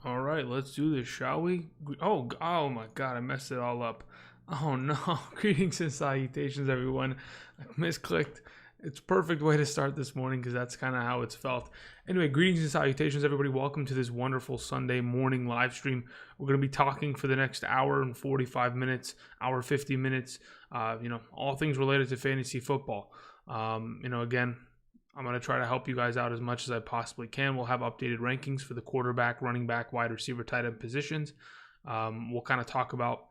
All right, let's do this, shall we? Oh my God, I messed it all up. Oh no! Greetings and salutations, everyone. I misclicked. It's a perfect way to start this morning because that's kind of how it's felt. Anyway, greetings and salutations, everybody. Welcome to this wonderful Sunday morning live stream. We're going to be talking for the next hour and 45 minutes, hour 50 minutes. All things related to fantasy football. Again, I'm going to try to help you guys out as much as I possibly can. We'll have updated rankings for the quarterback, running back, wide receiver, tight end positions. We'll kind of talk about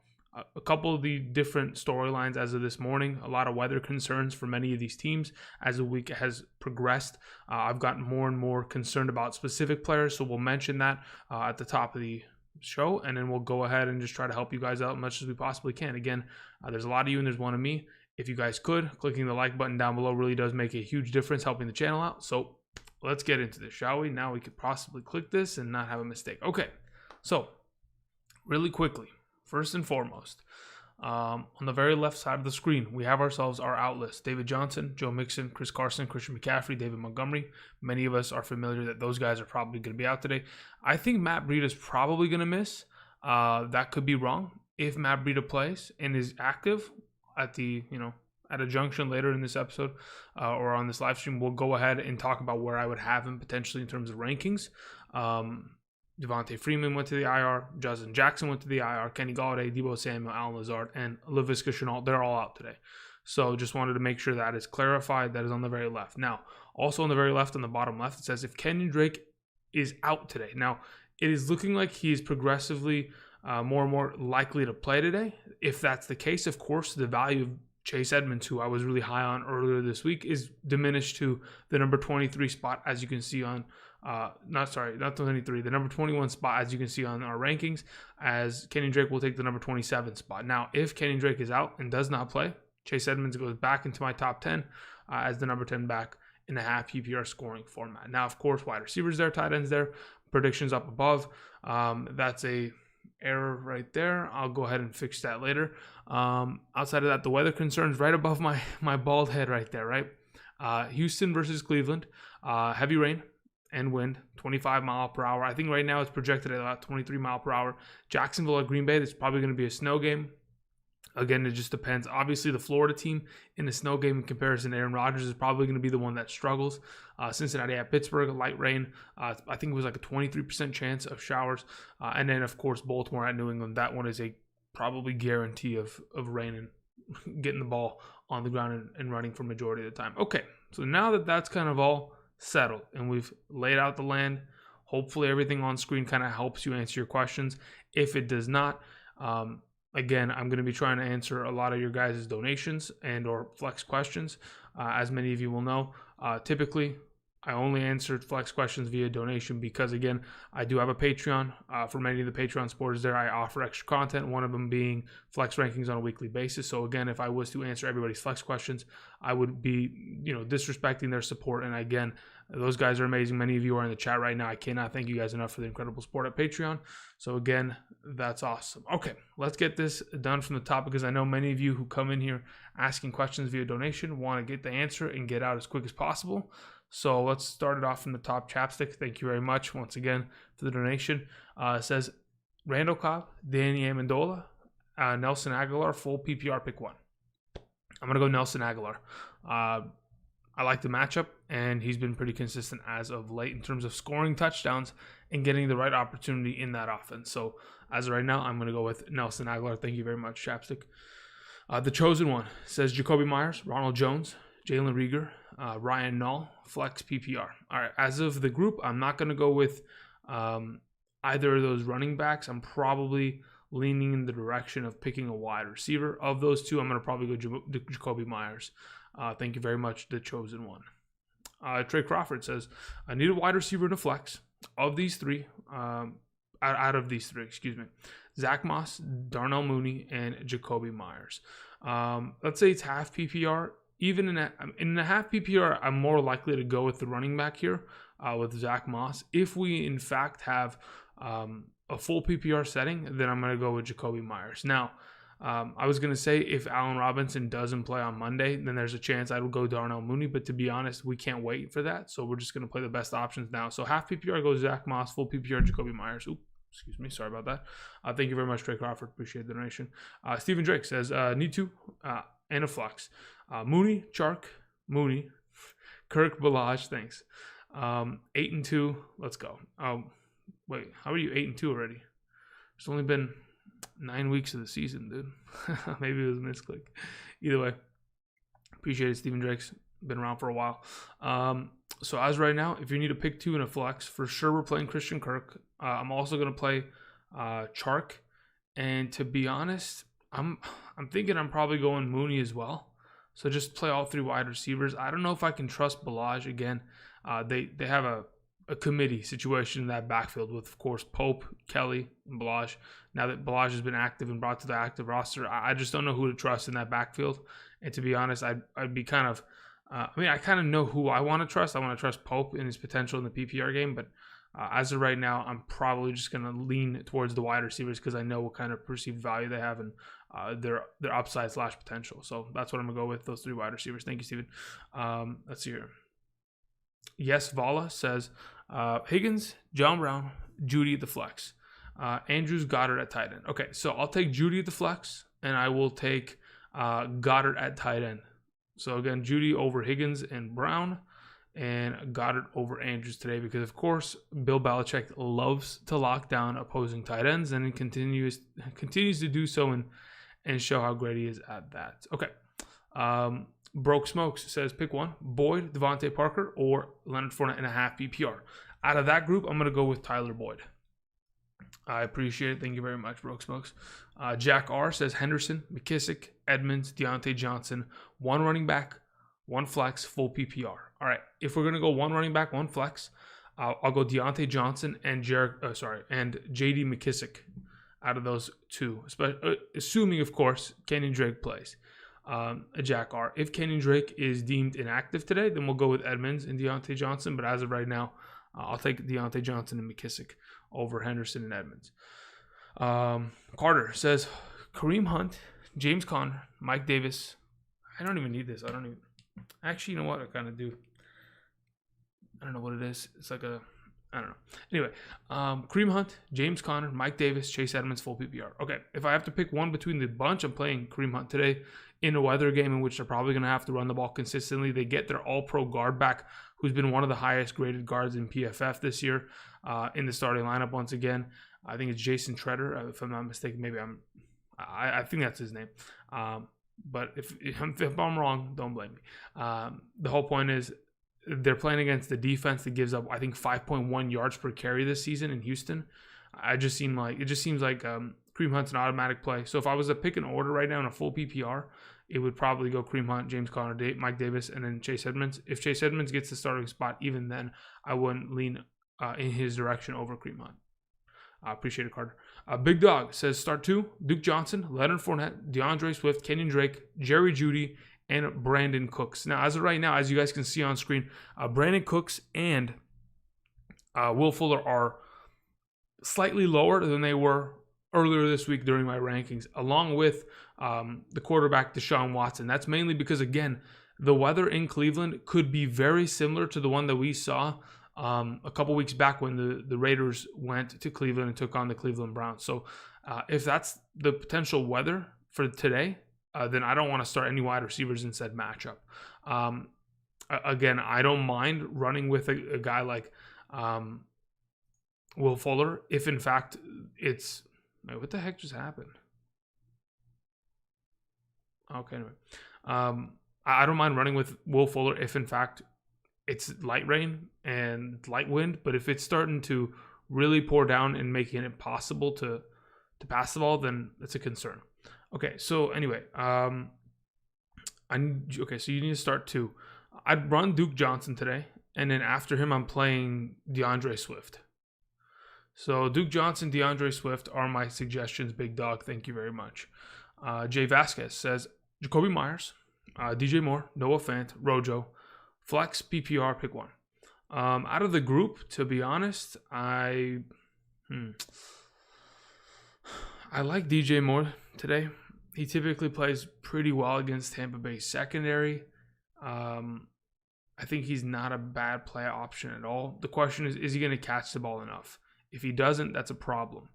a couple of the different storylines as of this morning. A lot of weather concerns for many of these teams as the week has progressed. I've gotten more and more concerned about specific players, so we'll mention that at the top of the show, and then we'll go ahead and just try to help you guys out as much as we possibly can. Again, there's a lot of you and there's one of me. If you guys could, clicking the like button down below really does make a huge difference helping the channel out. So let's get into this, shall we? Now we could possibly click this and not have a mistake. Okay, so really quickly, first and foremost, on the very left side of the screen, we have ourselves our out list. David Johnson, Joe Mixon, Chris Carson, Christian McCaffrey, David Montgomery. Many of us are familiar that those guys are probably going to be out today. I think Matt Breida is probably going to miss. That could be wrong. If Matt Breida plays and is active at a junction later in this episode or on this live stream, we'll go ahead and talk about where I would have him potentially in terms of rankings. Devontae Freeman went to the IR. Justin Jackson went to the IR. Kenny Golladay, Deebo Samuel, Alan Lazard, and Laviska Shenault, they're all out today. So just wanted to make sure that is clarified. That is on the very left. Now, also on the very left, on the bottom left, it says if Kenyon Drake is out today. Now, it is looking like he is progressively more and more likely to play today. If that's the case, of course, the value of Chase Edmonds, who I was really high on earlier this week, is diminished to the number 23 spot, as you can see on, not 23, the number 21 spot, as you can see on our rankings, as Kenyon Drake will take the number 27 spot. Now, if Kenyon Drake is out and does not play, Chase Edmonds goes back into my top 10 as the number 10 back in a half PPR scoring format. Now, of course, wide receivers there, tight ends there, predictions up above. That's a error right there. I'll go ahead and fix that later. Outside of that, the weather concerns right above my bald head right there, right? Houston versus Cleveland. Heavy rain and wind, 25 mile per hour. I think right now it's projected at about 23 mile per hour. Jacksonville at Green Bay, it's probably going to be a snow game. Again, it just depends. Obviously, the Florida team in the snow game in comparison to Aaron Rodgers is probably going to be the one that struggles. Cincinnati at Pittsburgh, light rain. I think it was like a 23% chance of showers. And then, of course, Baltimore at New England. That one is a probably guarantee of rain and getting the ball on the ground and running for majority of the time. Okay, so now that that's kind of all settled and we've laid out the land, hopefully everything on screen kind of helps you answer your questions. If it does not, again, I'm going to be trying to answer a lot of your guys' donations and or flex questions. As many of you will know, typically I only answered flex questions via donation because, again, I do have a Patreon. For many of the Patreon supporters there, I offer extra content, one of them being flex rankings on a weekly basis. So, again, if I was to answer everybody's flex questions, I would be, disrespecting their support. And, again, those guys are amazing. Many of you are in the chat right now. I cannot thank you guys enough for the incredible support at Patreon. So, again, that's awesome. Okay, let's get this done from the top because I know many of you who come in here asking questions via donation want to get the answer and get out as quick as possible. So let's start it off from the top. Chapstick, thank you very much once again for the donation. It says Randall Cobb, Danny Amendola, Nelson Aguilar, full PPR pick one. I'm going to go Nelson Aguilar. I like the matchup, and he's been pretty consistent as of late in terms of scoring touchdowns and getting the right opportunity in that offense. So as of right now, I'm going to go with Nelson Aguilar. Thank you very much, Chapstick. The chosen one says Jacoby Myers, Ronald Jones, Jalen Reagor, Ryan Null, flex PPR. All right, as of the group, I'm not going to go with either of those running backs. I'm probably leaning in the direction of picking a wide receiver. Of those two, I'm going to probably go Jacoby Myers. Thank you very much, the chosen one. Trey Crawford says, I need a wide receiver to flex. Of these three, out of these three, Zach Moss, Darnell Mooney, and Jacoby Myers. Let's say it's half PPR. Even in a half PPR, I'm more likely to go with the running back here with Zach Moss. If we, in fact, have a full PPR setting, then I'm going to go with Jacoby Myers. Now, I was going to say if Allen Robinson doesn't play on Monday, then there's a chance I would go Darnell Mooney. But to be honest, we can't wait for that. So we're just going to play the best options now. So half PPR goes Zach Moss, full PPR Jacoby Myers. Excuse me. Sorry about that. Thank you very much, Drake Crawford. Appreciate the donation. Stephen Drake says, need to, and a flex. Mooney, Chark, Mooney, Kirk, Balaj, thanks. 8-2. Let's go. Wait, how are you 8-2 already? It's only been 9 weeks of the season, dude. Maybe it was a misclick. Either way, appreciate it, Stephen Drake's been around for a while. So as right now, if you need a pick 2 and a flex, for sure we're playing Christian Kirk. I'm also gonna play Chark, and to be honest, I'm thinking I'm probably going Mooney as well. So just play all 3 wide receivers. I don't know if I can trust Balaj again. They have a committee situation in that backfield with, of course, Pope, Kelly, and Balaj. Now that Balaj has been active and brought to the active roster, I just don't know who to trust in that backfield. And to be honest, I'd be kind of, I kind of know who I want to trust. I want to trust Pope in his potential in the PPR game, but as of right now, I'm probably just going to lean towards the wide receivers because I know what kind of perceived value they have and their upside / potential. So that's what I'm going to go with, those 3 wide receivers. Thank you, Steven. Let's see here. Yes, Vala says, Higgins, John Brown, Judy at the flex. Andrews, Goddard at tight end. Okay, so I'll take Judy at the flex, and I will take Goddard at tight end. So again, Judy over Higgins and Brown, and Goddard over Andrews today because, of course, Bill Belichick loves to lock down opposing tight ends, and he continues to do so and show how great he is at that. Okay. Broke Smokes says pick 1, Boyd, Devontae Parker, or Leonard Fournette in a half PPR. Out of that group, I'm going to go with Tyler Boyd. I appreciate it. Thank you very much, Broke Smokes. Jack R says Henderson, McKissick, Edmonds, Deontay Johnson, 1 running back, 1 flex, full PPR. All right, if we're going to go 1 running back, 1 flex, I'll go Deontay Johnson and J.D. McKissick out of those 2, assuming, of course, Kenyon Drake plays. Jack R. If Kenyon Drake is deemed inactive today, then we'll go with Edmonds and Deontay Johnson. But as of right now, I'll take Deontay Johnson and McKissick over Henderson and Edmonds. Carter says Kareem Hunt, James Conner, Mike Davis. I don't even need this. Actually, you know what? I kind of do. I don't know what it is. It's like I don't know. Anyway, Kareem Hunt, James Conner, Mike Davis, Chase Edmonds, full PPR. Okay, if I have to pick one between the bunch, I'm playing Kareem Hunt today in a weather game in which they're probably going to have to run the ball consistently. They get their all-pro guard back, who's been one of the highest graded guards in PFF this year in the starting lineup once again. I think it's Jason Treader, if I'm not mistaken. Maybe I think that's his name. But if I'm wrong, don't blame me. The whole point is they're playing against the defense that gives up, I think, 5.1 yards per carry this season in Houston. It just seems like Kareem Hunt's an automatic play. So if I was to pick an order right now in a full PPR, it would probably go Kareem Hunt, James Conner, Mike Davis, and then Chase Edmonds. If Chase Edmonds gets the starting spot, even then, I wouldn't lean in his direction over Kareem Hunt. I appreciate it, Carter. Big Dog says start 2, Duke Johnson, Leonard Fournette, DeAndre Swift, Kenyon Drake, Jerry Jeudy, and Brandon Cooks. Now, as of right now, as you guys can see on screen, Brandon Cooks and Will Fuller are slightly lower than they were earlier this week during my rankings, along with the quarterback Deshaun Watson. That's mainly because, again, the weather in Cleveland could be very similar to the one that we saw a couple weeks back when the Raiders went to Cleveland and took on the Cleveland Browns. So if that's the potential weather for today, then I don't want to start any wide receivers in said matchup. Again, I don't mind running with a guy like Will Fuller if, in fact, it's... Wait, what the heck just happened? Okay, anyway. I don't mind running with Will Fuller if, in fact, it's light rain and light wind. But if it's starting to really pour down and making it impossible to pass the ball, then it's a concern. Okay, so anyway, so you need to start 2. I'd run Duke Johnson today, and then after him, I'm playing DeAndre Swift. So Duke Johnson, DeAndre Swift are my suggestions, Big Dog. Thank you very much. Jay Vasquez says Jacoby Myers, DJ Moore, Noah Fant, Rojo, flex, PPR, pick 1. Out of the group, to be honest, I like DJ Moore today. He typically plays pretty well against Tampa Bay secondary. I think he's not a bad play option at all. The question is he going to catch the ball enough? If he doesn't, that's a problem.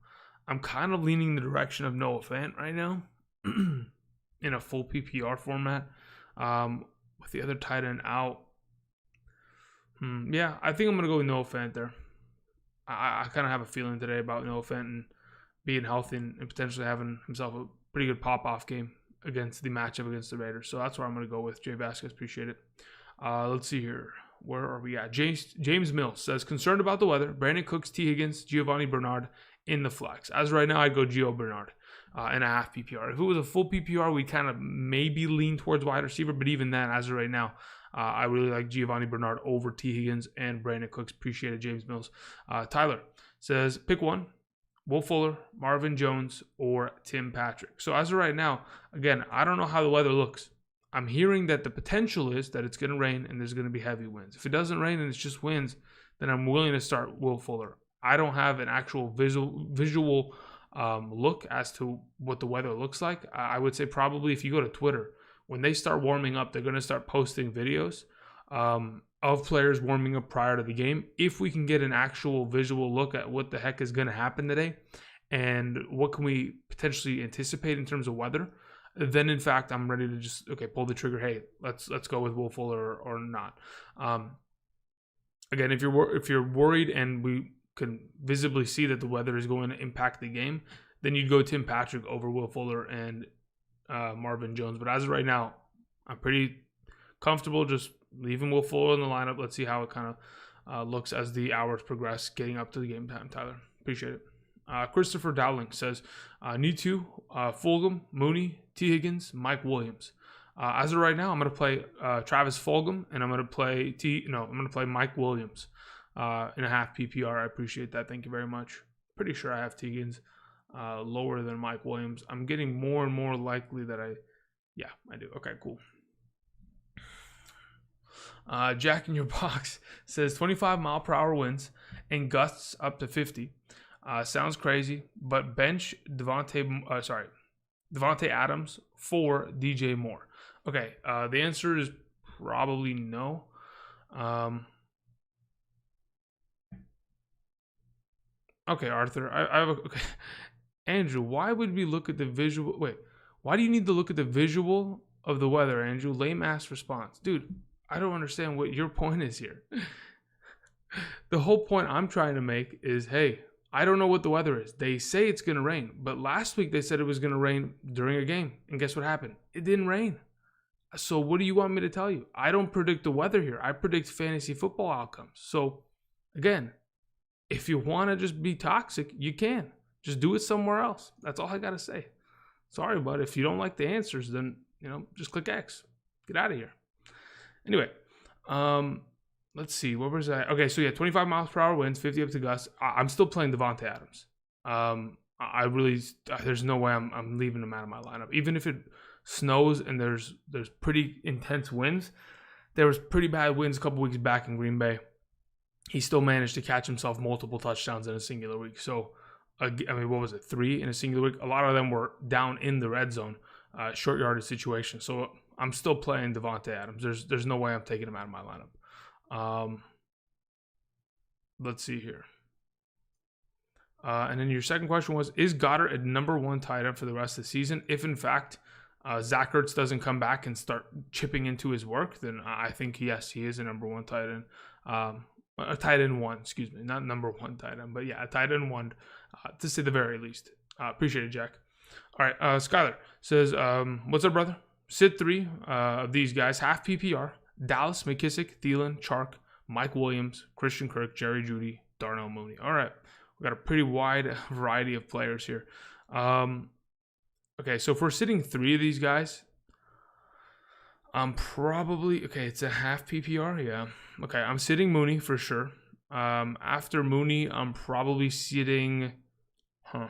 I'm kind of leaning the direction of Noah Fant right now in a full PPR format with the other tight end out. Yeah, I think I'm going to go with Noah Fant there. I kind of have a feeling today about Noah Fant and being healthy and potentially having himself a pretty good pop-off game against the matchup against the Raiders. So that's where I'm going to go with. Jay Vasquez, appreciate it. Let's see here. Where are we at? James Mills says, concerned about the weather. Brandon Cooks, T. Higgins, Giovanni Bernard in the flex. As right now, I'd go Gio Bernard in a half PPR. If it was a full PPR, we'd kind of maybe lean towards wide receiver. But even then, as of right now, I really like Giovanni Bernard over T. Higgins and Brandon Cooks. Appreciate it, James Mills. Tyler says, pick one. Will Fuller, Marvin Jones, or Tim Patrick. So as of right now, again, I don't know how the weather looks. I'm hearing that the potential is that it's going to rain and there's going to be heavy winds. If it doesn't rain and it's just winds, then I'm willing to start Will Fuller. I don't have an actual visual look as to what the weather looks like. I would say probably if you go to Twitter, when they start warming up, they're going to start posting videos of players warming up prior to the game. If we can get an actual visual look at what the heck is going to happen today and what can we potentially anticipate in terms of weather, then in fact I'm ready to just pull the trigger. Hey, let's go with Will Fuller or not. Again, if you're worried and we can visibly see that the weather is going to impact the game, then you'd go Tim Patrick over Will Fuller and Marvin Jones. But as of right now, I'm pretty comfortable just leaving Will Fuller in the lineup. Let's see how it kind of looks as the hours progress, getting up to the game time, Tyler. Appreciate it. Christopher Dowling says, need to Fulgham, Mooney, T. Higgins, Mike Williams. As of right now, I'm going to play Travis Fulgham, and I'm going to play Mike Williams in a half PPR. I appreciate that. Thank you very much. Pretty sure I have T. Higgins lower than Mike Williams. I'm getting more and more likely that I do. Okay, cool. Jack in your box says 25 mile per hour winds and gusts up to 50. Sounds crazy, but bench Devontae Adams for DJ Moore. Okay, the answer is probably no. Okay, Arthur, I have okay. Andrew, why would we look at the visual? Wait, why do you need to look at the visual of the weather, Andrew? Lame ass response. Dude, I don't understand what your point is here. The whole point I'm trying to make is, hey, I don't know what the weather is. They say it's going to rain, but last week they said it was going to rain during a game. And guess what happened? It didn't rain. So what do you want me to tell you? I don't predict the weather here. I predict fantasy football outcomes. So again, if you want to just be toxic, you can. Just do it somewhere else. That's all I got to say. Sorry, but if you don't like the answers, then, just click X. Get out of here. Anyway, let's see. What was that? Okay, so 25 miles per hour winds, 50 up to gusts. I'm still playing Devontae Adams. There's no way I'm leaving him out of my lineup. Even if it snows and there's pretty intense winds. There was pretty bad winds a couple weeks back in Green Bay. He still managed to catch himself multiple touchdowns in a singular week. So, what was it? 3 in a singular week? A lot of them were down in the red zone, short yardage situation. So I'm still playing Devontae Adams. There's no way I'm taking him out of my lineup. Let's see here. And then your second question was, is Goddard a number 1 tight end for the rest of the season? If in fact Zach Ertz doesn't come back and start chipping into his work, then I think yes, he is a number 1 tight end. A tight end 1, excuse me, not number 1 tight end, but yeah, a tight end 1 to say the very least. Appreciate it, Jack. All right, Skyler says, what's up, brother? Sit 3 of these guys, half PPR: Dallas, McKissick, Thielen, Chark, Mike Williams, Christian Kirk, Jerry Jeudy, Darnell Mooney. All right, we got a pretty wide variety of players here. Okay, so if we're sitting 3 of these guys, I'm probably, it's a half PPR, yeah. Okay, I'm sitting Mooney for sure. After Mooney, I'm probably sitting, I'm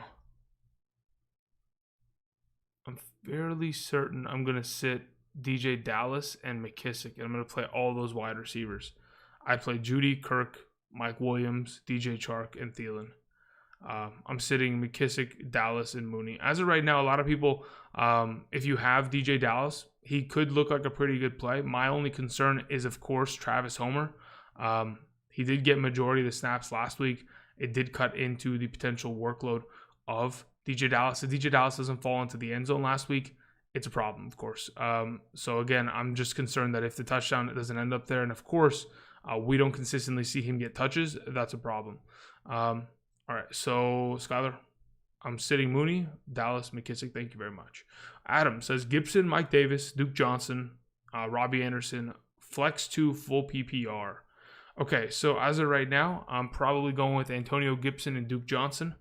fairly certain I'm going to sit DJ Dallas and McKissick, and I'm going to play all those wide receivers. I play Jeudy, Kirk, Mike Williams, DJ Chark, and Thielen. I'm sitting McKissick, Dallas, and Mooney. As of right now, a lot of people, if you have DJ Dallas, he could look like a pretty good play. My only concern is, of course, Travis Homer. He did get majority of the snaps last week, it did cut into the potential workload of DJ Dallas. If DJ Dallas doesn't fall into the end zone last week, it's a problem, of course. So again, I'm just concerned that if the touchdown doesn't end up there, and of course, we don't consistently see him get touches, that's a problem. All right, so Skylar, I'm sitting Mooney, Dallas, McKissick. Thank you very much. Adam says Gibson, Mike Davis, Duke Johnson, Robbie Anderson, flex 2, full PPR. Okay, so as of right now, I'm probably going with Antonio Gibson and Duke Johnson.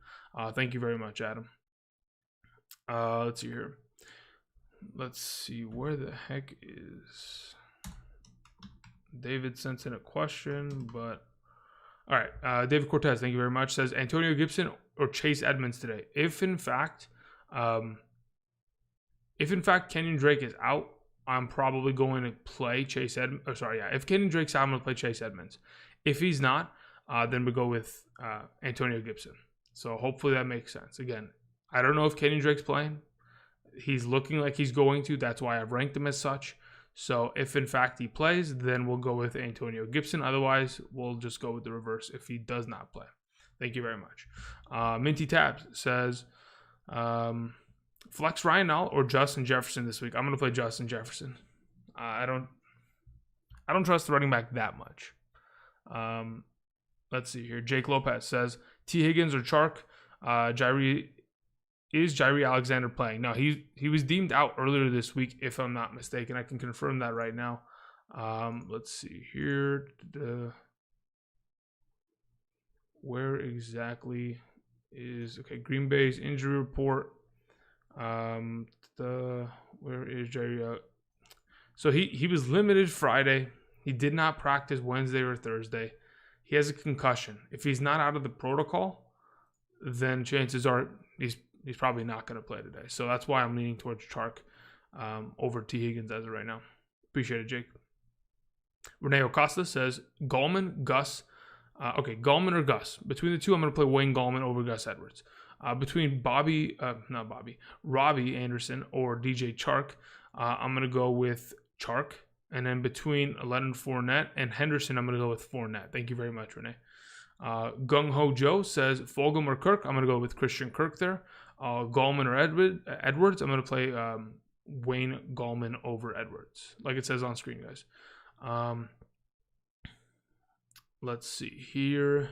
Thank you very much, Adam. Let's see here. Let's see, where the heck is... David sent in a question, but... All right, David Cortez, thank you very much, says Antonio Gibson or Chase Edmonds today. If in fact Kenyon Drake is out, I'm probably going to play Chase Edmonds. Oh, sorry, yeah. If Kenyon Drake's out, I'm going to play Chase Edmonds. If he's not, then we go with Antonio Gibson. So hopefully that makes sense. Again, I don't know if Kenyon Drake's playing. He's looking like he's going to. That's why I've ranked him as such. So if in fact he plays, then we'll go with Antonio Gibson. Otherwise, we'll just go with the reverse if he does not play. Thank you very much. Minty Tabs says, flex Ryan Nall or Justin Jefferson this week. I'm going to play Justin Jefferson. I don't trust the running back that much. Let's see here. Jake Lopez says, T. Higgins or Chark. Is Jairi Alexander playing? No, he was deemed out earlier this week, if I'm not mistaken. I can confirm that right now. Let's see here. Where exactly is... Okay, Green Bay's injury report. Where is Jairi? So he was limited Friday. He did not practice Wednesday or Thursday. He has a concussion. If he's not out of the protocol, then chances are he's probably not going to play today. So that's why I'm leaning towards Chark over T. Higgins as of right now. Appreciate it, Jake. Renee Acosta says, Gallman, Gus. Gallman or Gus. Between the two, I'm going to play Wayne Gallman over Gus Edwards. Between Robbie Anderson or DJ Chark, I'm going to go with Chark. And then between Leonard Fournette and Henderson, I'm going to go with Fournette. Thank you very much, Renee. Gung Ho Joe says Fulgham or Kirk. I'm going to go with Christian Kirk there. Gallman or Edwards. I'm going to play Wayne Gallman over Edwards, like it says on screen, guys. Let's see here.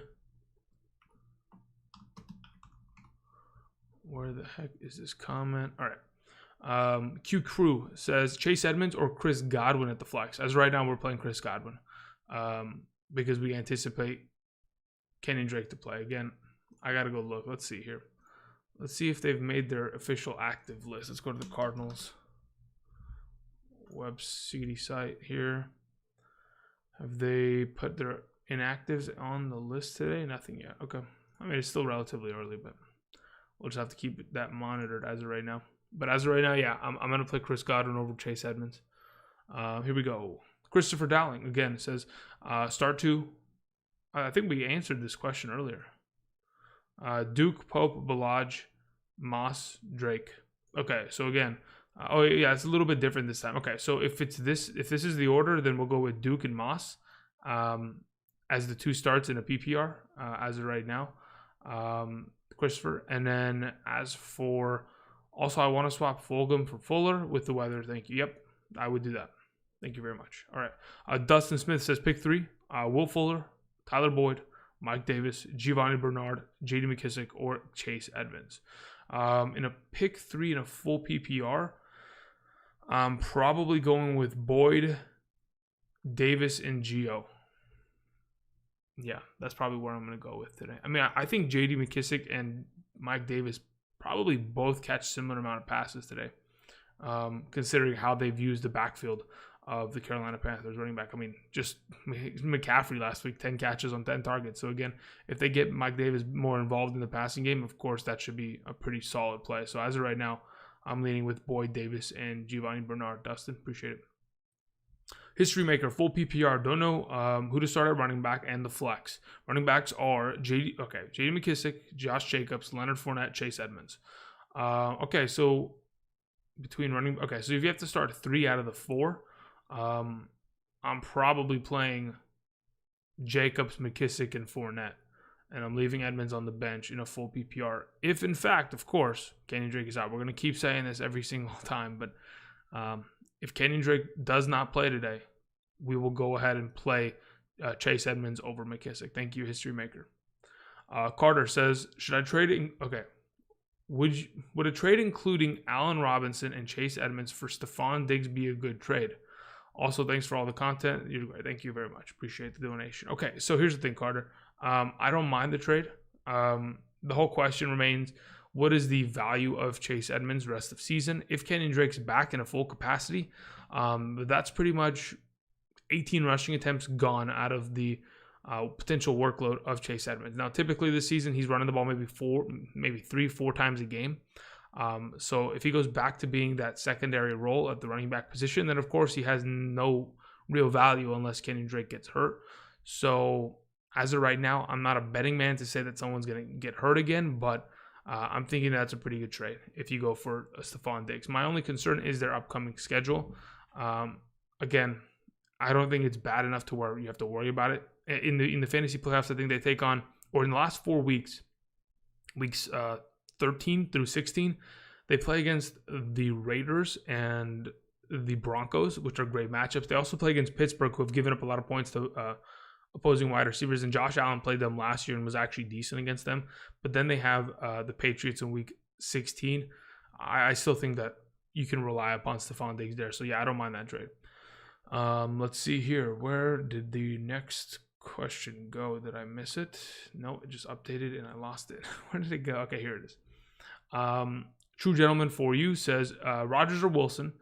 Where the heck is this comment? All right. Q Crew says Chase Edmonds or Chris Godwin at the flex. As right now, we're playing Chris Godwin because we anticipate Kenyon Drake to play. Again, I got to go look. Let's see here. Let's see if they've made their official active list. Let's go to the Cardinals web CD site here. Have they put their inactives on the list today? Nothing yet. Okay. I mean, it's still relatively early, but we'll just have to keep that monitored as of right now. But as of right now, yeah, I'm going to play Chris Godwin over Chase Edmonds. Here we go. Christopher Dowling, again, says, start to... I think we answered this question earlier. Duke, Pope, Balaj, Moss, Drake. Okay, so again, it's a little bit different this time. Okay, so if this is the order, then we'll go with Duke and Moss as the two starts in a PPR as of right now. Christopher, and then as for also, I want to swap Fulgham for Fuller with the weather. Thank you. Yep, I would do that. Thank you very much. All right, Dustin Smith says pick 3: Will Fuller, Tyler Boyd, Mike Davis, Giovanni Bernard, J.D. McKissick, or Chase Edmonds. In a pick 3 in a full PPR, I'm probably going with Boyd, Davis, and Gio. Yeah, that's probably where I'm going to go with today. I mean, I think J.D. McKissick and Mike Davis probably both catch similar amount of passes today, considering how they've used the backfield of the Carolina Panthers running back. I mean, just McCaffrey last week, 10 catches on 10 targets. So again, if they get Mike Davis more involved in the passing game, of course, that should be a pretty solid play. So as of right now, I'm leaning with Boyd, Davis, and Giovanni Bernard. Dustin, appreciate it. History maker, full PPR. Don't know who to start at running back and the flex. Running backs are J.D. McKissick, Josh Jacobs, Leonard Fournette, Chase Edmonds. So if you have to start 3 out of the 4, I'm probably playing Jacobs, McKissick, and Fournette and I'm leaving Edmonds on the bench in a full PPR. If, in fact, of course, Kenyon Drake is out. We're going to keep saying this every single time, but if Kenyon Drake does not play today, we will go ahead and play Chase Edmonds over McKissic. Thank you, History Maker. Carter says, should I trade okay. Would a trade including Allen Robinson and Chase Edmonds for Stephon Diggs be a good trade? Also, thanks for all the content. You're great. Thank you very much. Appreciate the donation. Okay, so here's the thing, Carter. I don't mind the trade. The whole question remains, what is the value of Chase Edmonds rest of season? If Kenyon Drake's back in a full capacity, that's pretty much 18 rushing attempts gone out of the potential workload of Chase Edmonds. Now, typically this season, he's running the ball maybe 3-4 times a game. So if he goes back to being that secondary role at the running back position, then of course he has no real value unless Kenyon Drake gets hurt. So as of right now, I'm not a betting man to say that someone's going to get hurt again, but I'm thinking that's a pretty good trade if you go for a Stephon Diggs. My only concern is their upcoming schedule. Again, I don't think it's bad enough to where you have to worry about it. In the fantasy playoffs, I think they take on, or in the last 4 weeks, weeks 13 through 16, they play against the Raiders and the Broncos, which are great matchups. They also play against Pittsburgh, who have given up a lot of points to opposing wide receivers, and Josh Allen played them last year and was actually decent against them. But then they have the Patriots in week 16. I still think that you can rely upon Stephon Diggs there. So yeah, I don't mind that trade. Let's see here. Where did the next question go? Did I miss it? No, it just updated and I lost it. Where did it go? Okay, here it is. True Gentleman for You says Rodgers or Wilson.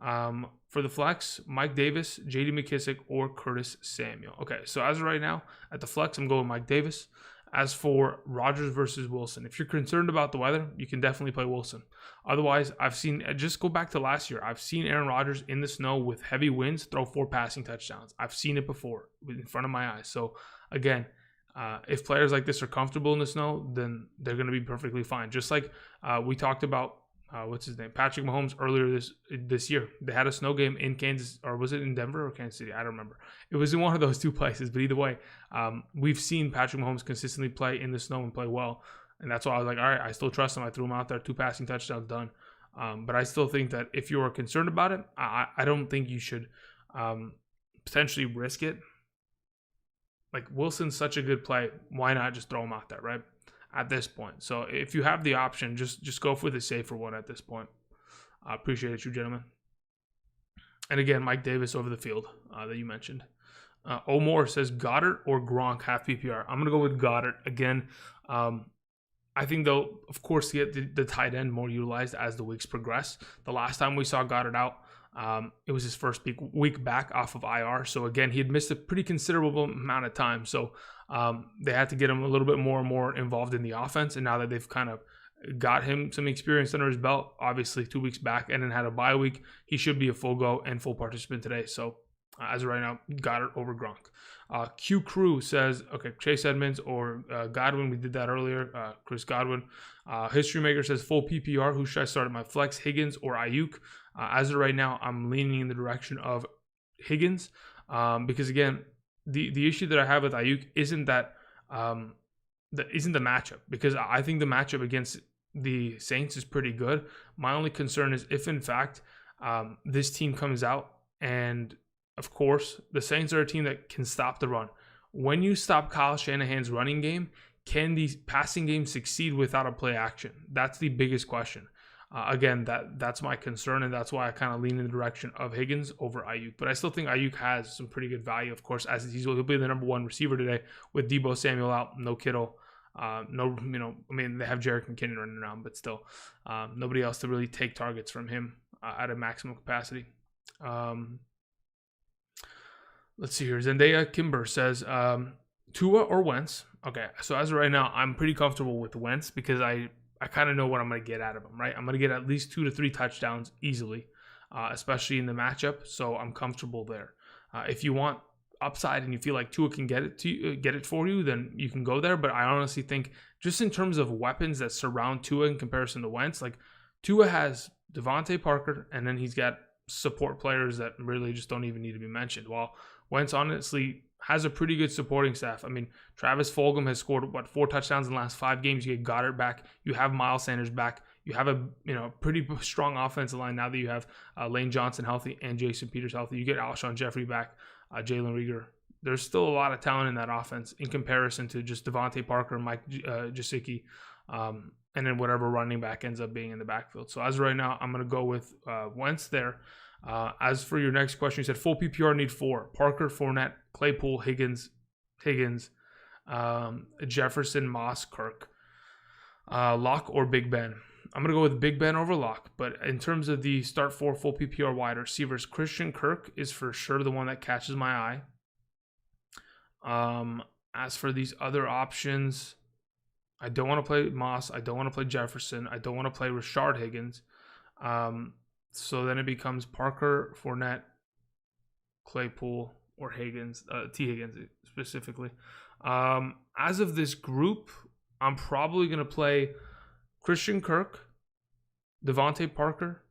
For the flex, Mike Davis, J.D. McKissic, or Curtis Samuel. Okay, so as of right now, at the flex, I'm going Mike Davis. As for Rodgers versus Wilson, if you're concerned about the weather, you can definitely play Wilson. Otherwise, I've seen, just go back to last year, I've seen Aaron Rodgers in the snow with heavy winds throw 4 passing touchdowns. I've seen it before in front of my eyes. So again, if players like this are comfortable in the snow, then they're going to be perfectly fine. Just like we talked about, what's his name? Patrick Mahomes earlier this year. They had a snow game in Kansas, or was it in Denver or Kansas City? I don't remember. It was in one of those two places, but either way, we've seen Patrick Mahomes consistently play in the snow and play well. And that's why I was like, all right, I still trust him. I threw him out there, 2 passing touchdowns done. But I still think that if you're concerned about it, I don't think you should potentially risk it. Like, Wilson's such a good play. Why not just throw him out there, right? At this point. So if you have the option, just go for the safer one at this point. I appreciate it, you gentlemen. And again, Mike Davis over the field that you mentioned. Omar says Goddard or Gronk half PPR. I'm going to go with Goddard. Again, I think they'll, of course, get the tight end more utilized as the weeks progress. The last time we saw Goddard out, it was his first week back off of IR. So again, he had missed a pretty considerable amount of time. So they had to get him a little bit more and more involved in the offense. And now that they've kind of got him some experience under his belt, obviously 2 weeks back and then had a bye week, he should be a full go and full participant today. So as of right now, Goddard over Gronk. Q Crew says, okay, Chase Edmonds or Godwin. We did that earlier. Chris Godwin. History Maker says full PPR. Who should I start at my flex, Higgins or Ayuk? As of right now, I'm leaning in the direction of Higgins because again, the issue that I have with Ayuk isn't that isn't the matchup, because I think the matchup against the Saints is pretty good. My only concern is if in fact this team comes out, and of course the Saints are a team that can stop the run. When you stop Kyle Shanahan's running game, can the passing game succeed without a play action? That's the biggest question. Again, that's my concern, and that's why I kind of lean in the direction of Higgins over Ayuk. But I still think Ayuk has some pretty good value, of course, as he'll be the number 1 receiver today with Deebo Samuel out, no Kittle, no, they have Jerick McKinnon running around, but still, nobody else to really take targets from him at a maximum capacity. Let's see here. Zendaya Kimber says, Tua or Wentz? Okay, so as of right now, I'm pretty comfortable with Wentz because I kind of know what I'm going to get out of him, right? I'm going to get at least 2 to 3 touchdowns easily, especially in the matchup. So I'm comfortable there. If you want upside and you feel like Tua can get it for you, then you can go there. But I honestly think just in terms of weapons that surround Tua in comparison to Wentz, like Tua has Devontae Parker, and then he's got support players that really just don't even need to be mentioned. While Wentz honestly has a pretty good supporting staff. I mean, Travis Fulgham has scored 4 touchdowns in the last 5 games. You get Goddard back. You have Miles Sanders back. You have a pretty strong offensive line now that you have Lane Johnson healthy and Jason Peters healthy. You get Alshon Jeffrey back, Jalen Reagor. There's still a lot of talent in that offense in comparison to just Devontae Parker, Mike Gesicki, and then whatever running back ends up being in the backfield. So as of right now, I'm going to go with Wentz there. As for your next question, you said full PPR need 4. Parker, Fournette, Claypool, Higgins, Jefferson, Moss, Kirk. Lock or Big Ben? I'm going to go with Big Ben over Lock. But in terms of the start 4 full PPR wide receivers, Christian Kirk is for sure the one that catches my eye. As for these other options, I don't want to play Moss. I don't want to play Jefferson. I don't want to play Rashard Higgins. So then it becomes Parker, Fournette, Claypool, or Higgins, T. Higgins specifically. As of this group, I'm probably going to play Christian Kirk, Devontae Parker,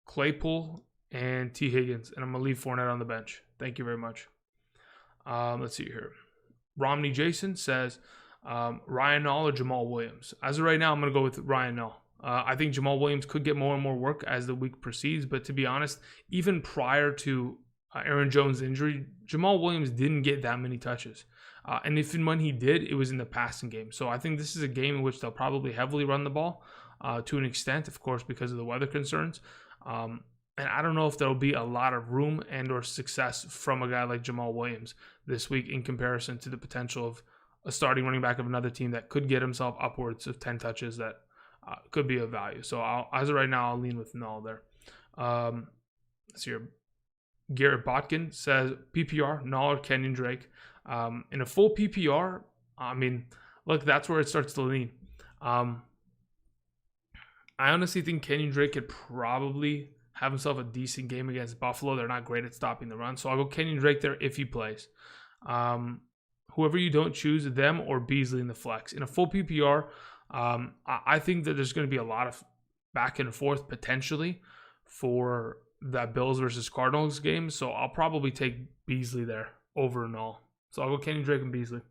Claypool, and T. Higgins. And I'm going to leave Fournette on the bench. Thank you very much. Let's see here. Romney Jason says, Ryan Nall or Jamal Williams? As of right now, I'm going to go with Ryan Nall. I think Jamal Williams could get more and more work as the week proceeds. But to be honest, even prior to Aaron Jones' injury, Jamal Williams didn't get that many touches. And if and when he did, it was in the passing game. So I think this is a game in which they'll probably heavily run the ball to an extent, of course, because of the weather concerns. And I don't know if there'll be a lot of room and or success from a guy like Jamal Williams this week in comparison to the potential of a starting running back of another team that could get himself upwards of 10 touches that could be of value. So as of right now, I'll lean with Null there. Let's see here. Garrett Botkin says PPR, Null or Kenyon Drake. In a full PPR, I mean, look, that's where it starts to lean. I honestly think Kenyon Drake could probably have himself a decent game against Buffalo. They're not great at stopping the run. So I'll go Kenyon Drake there if he plays. Whoever you don't choose, them or Beasley in the flex. In a full PPR, I think that there's going to be a lot of back and forth potentially for that Bills versus Cardinals game. So I'll probably take Beasley there over Null. So I'll go Kenyon Drake and Beasley.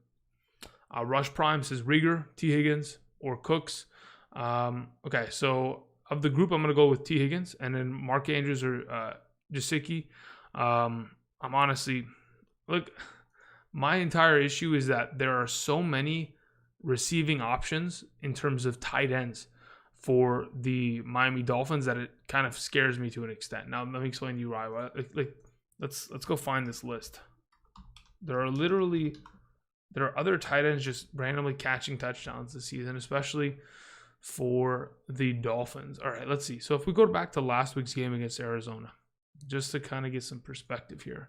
Rush Prime says Reagor, T. Higgins, or Cooks. Okay, so of the group, I'm going to go with T. Higgins, and then Mark Andrews or Gesicki. I'm honestly, look, my entire issue is that there are so many receiving options in terms of tight ends for the Miami Dolphins that it kind of scares me to an extent. Now, let me explain to you why. Let's go find this list. There are other tight ends just randomly catching touchdowns this season, especially for the Dolphins. All right, let's see. So if we go back to last week's game against Arizona, just to kind of get some perspective here.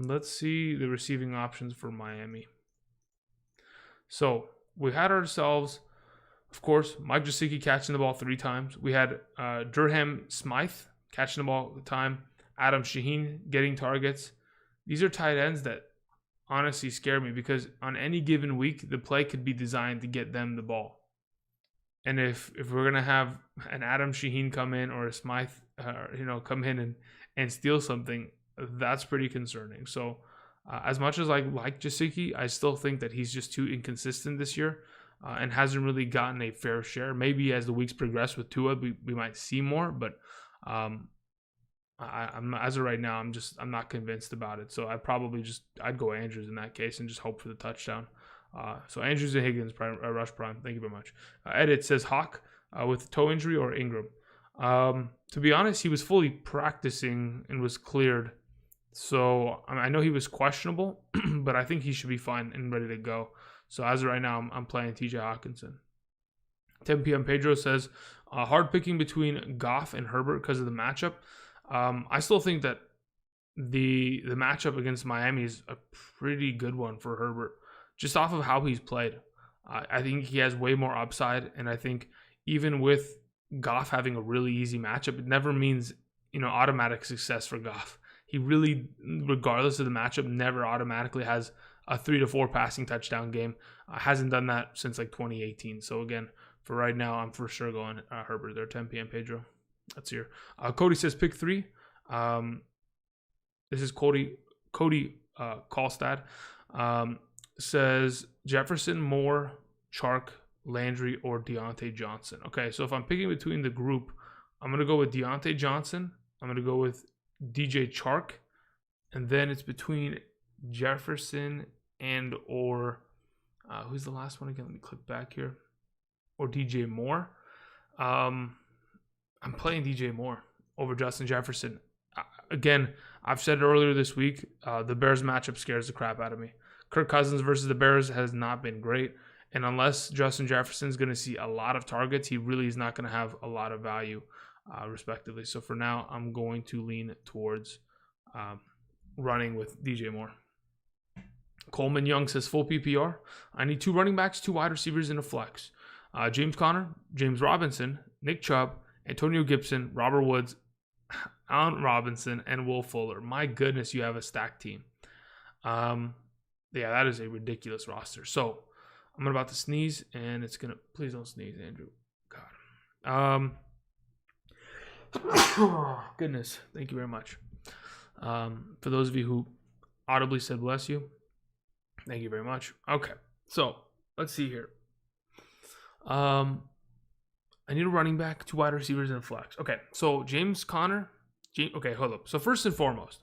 Let's see the receiving options for Miami. So we had ourselves, of course, Mike Gesicki catching the ball 3 times. We had Durham Smythe catching the ball at the time. Adam Shaheen getting targets. These are tight ends that honestly scare me because on any given week, the play could be designed to get them the ball. And if we're going to have an Adam Shaheen come in or a Smythe, come in and steal something, that's pretty concerning. So as much as I like Gesicki, I still think that he's just too inconsistent this year and hasn't really gotten a fair share. Maybe as the weeks progress with Tua, we might see more, but I'm as of right now, I'm not convinced about it. So I'd go Andrews in that case and just hope for the touchdown. So Andrews and Higgins, rush prime. Thank you very much. Edit says Hawk with toe injury or Ingram. To be honest, he was fully practicing and was cleared. So I know he was questionable, but I think he should be fine and ready to go. So as of right now, I'm playing TJ Hawkinson. 10 p.m. Pedro says hard picking between Goff and Herbert because of the matchup. I still think that the matchup against Miami is a pretty good one for Herbert, just off of how he's played. I think he has way more upside, and I think even with Goff having a really easy matchup, it never means automatic success for Goff. He really, regardless of the matchup, never automatically has a 3 to 4 passing touchdown game. Hasn't done that since like 2018. So again, for right now, I'm for sure going Herbert there. 10 p.m. Pedro. That's here. Cody says pick 3. This is Cody Kallstad. Says Jefferson, Moore, Chark, Landry, or Deontay Johnson. Okay, so if I'm picking between the group, I'm going to go with Deontay Johnson. I'm going to go with DJ Chark. And then it's between Jefferson and or who's the last one again? Let me click back here. Or DJ Moore. I'm playing DJ Moore over Justin Jefferson. Again, I've said earlier this week, the Bears matchup scares the crap out of me. Kirk Cousins versus the Bears has not been great. And unless Justin Jefferson is going to see a lot of targets, he really is not going to have a lot of value, respectively. So for now, I'm going to lean towards running with DJ Moore. Coleman Young says full PPR. I need 2 running backs, 2 wide receivers, and a flex. James Conner, James Robinson, Nick Chubb, Antonio Gibson, Robert Woods, Allen Robinson, and Will Fuller. My goodness, you have a stacked team. Yeah, that is a ridiculous roster. So I'm about to sneeze, and it's gonna. Please don't sneeze, Andrew. God. Goodness, thank you very much. For those of you who audibly said bless you, thank you very much. Okay, so let's see here. I need a running back, 2 wide receivers, and a flex. Okay, so James Conner. Okay, hold up. So first and foremost,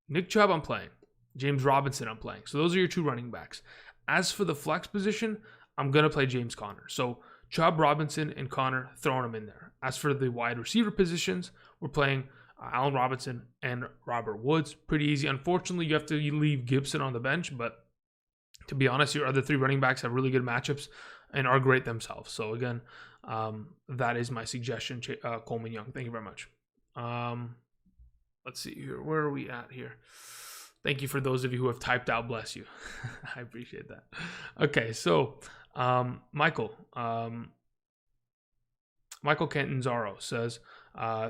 Nick Chubb I'm playing. James Robinson I'm playing. So those are your 2 running backs. As for the flex position, I'm going to play James Conner. So Chubb, Robinson, and Conner, throwing them in there. As for the wide receiver positions, we're playing Allen Robinson and Robert Woods. Pretty easy. Unfortunately, you have to leave Gibson on the bench, but to be honest, your other 3 running backs have really good matchups and are great themselves. So again, that is my suggestion, Coleman Young. Thank you very much. Let's see here. Where are we at here? Thank you for those of you who have typed out, bless you. I appreciate that. Okay, so Michael Cantanzaro says,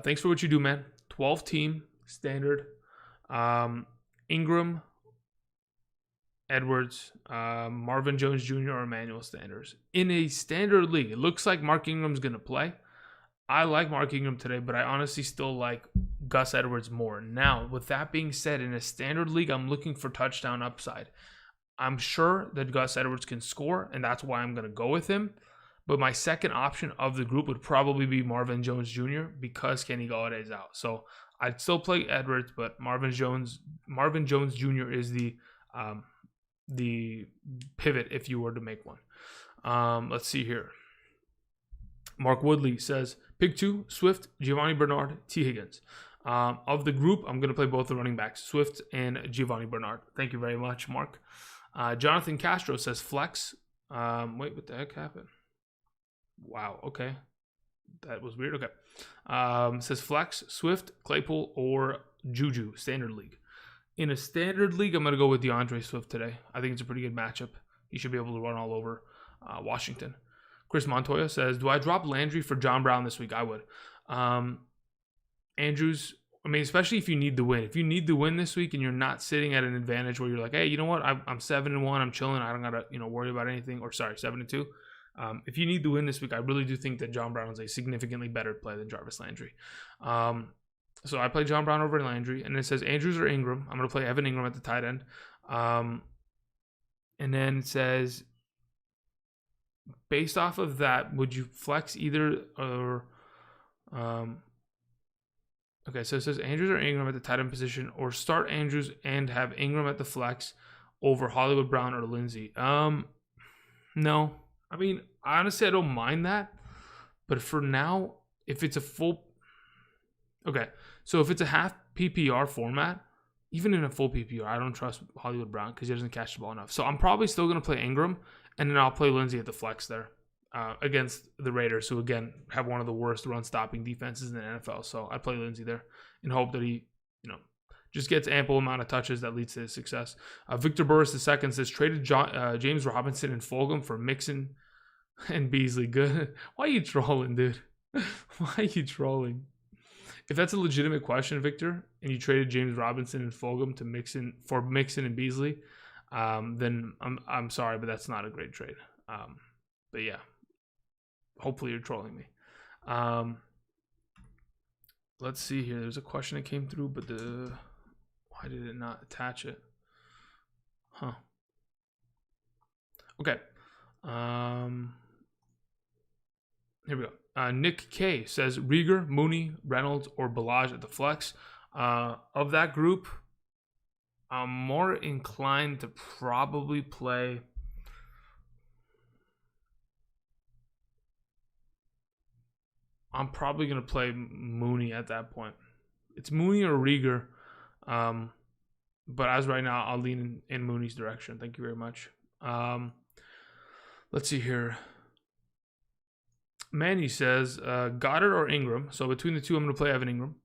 thanks for what you do, man. 12-team standard. Ingram, Edwards, Marvin Jones Jr., or Emmanuel Sanders. In a standard league, it looks like Mark Ingram's going to play. I like Mark Ingram today, but I honestly still like Gus Edwards more. Now, with that being said, in a standard league, I'm looking for touchdown upside. I'm sure that Gus Edwards can score, and that's why I'm going to go with him. But my second option of the group would probably be Marvin Jones Jr. because Kenny Golladay is out. So I'd still play Edwards, but Marvin Jones Jr. is the pivot if you were to make one. Let's see here. Mark Woodley says, pick 2, Swift, Giovanni Bernard, T. Higgins. Of the group, I'm going to play both the running backs, Swift and Giovanni Bernard. Thank you very much, Mark. Jonathan Castro says flex. Wait, what the heck happened? Wow, okay. That was weird. Okay. Says flex, Swift, Claypool, or Juju, standard league. In a standard league, I'm going to go with DeAndre Swift today. I think it's a pretty good matchup. He should be able to run all over Washington. Chris Montoya says, do I drop Landry for John Brown this week? I would. Andrews, I mean, especially if you need the win. If you need the win this week and you're not sitting at an advantage where you're like, hey, you know what? I'm 7-1. I'm chilling. I don't got to, worry about anything. Or sorry, 7-2. If you need the win this week, I really do think that John Brown is a significantly better play than Jarvis Landry. So I play John Brown over Landry. And it says Andrews or Ingram. I'm going to play Evan Ingram at the tight end. And then it says, based off of that, would you flex either or okay, so it says Andrews or Ingram at the tight end position, or start Andrews and have Ingram at the flex over Hollywood Brown or Lindsey. No. I mean, honestly, I don't mind that. But for now, if it's a full okay, so if it's a half PPR format, even in a full PPR, I don't trust Hollywood Brown because he doesn't catch the ball enough. So I'm probably still going to play Ingram. And then I'll play Lindsey at the flex there against the Raiders, who, again, have one of the worst run-stopping defenses in the NFL. So I play Lindsey there and hope that he, just gets ample amount of touches that leads to his success. Victor Burris II says, traded James Robinson and Fulgham for Mixon and Beasley. Good. Why are you trolling, dude? Why are you trolling? If that's a legitimate question, Victor, and you traded James Robinson and Fulgham to Mixon and Beasley, then I'm sorry, but that's not a great trade. But yeah, hopefully you're trolling me. Let's see here. There's a question that came through, but Why did it not attach it? Huh. Okay. Here we go. Nick K says Rieger, Mooney, Reynolds, or Balaj at the flex. Of that group, I'm more inclined to probably play. I'm probably going to play Mooney at that point. It's Mooney or Rieger. But as right now, I'll lean in Mooney's direction. Thank you very much. Let's see here. Manny says Goddard or Ingram. So between the two, I'm going to play Evan Ingram.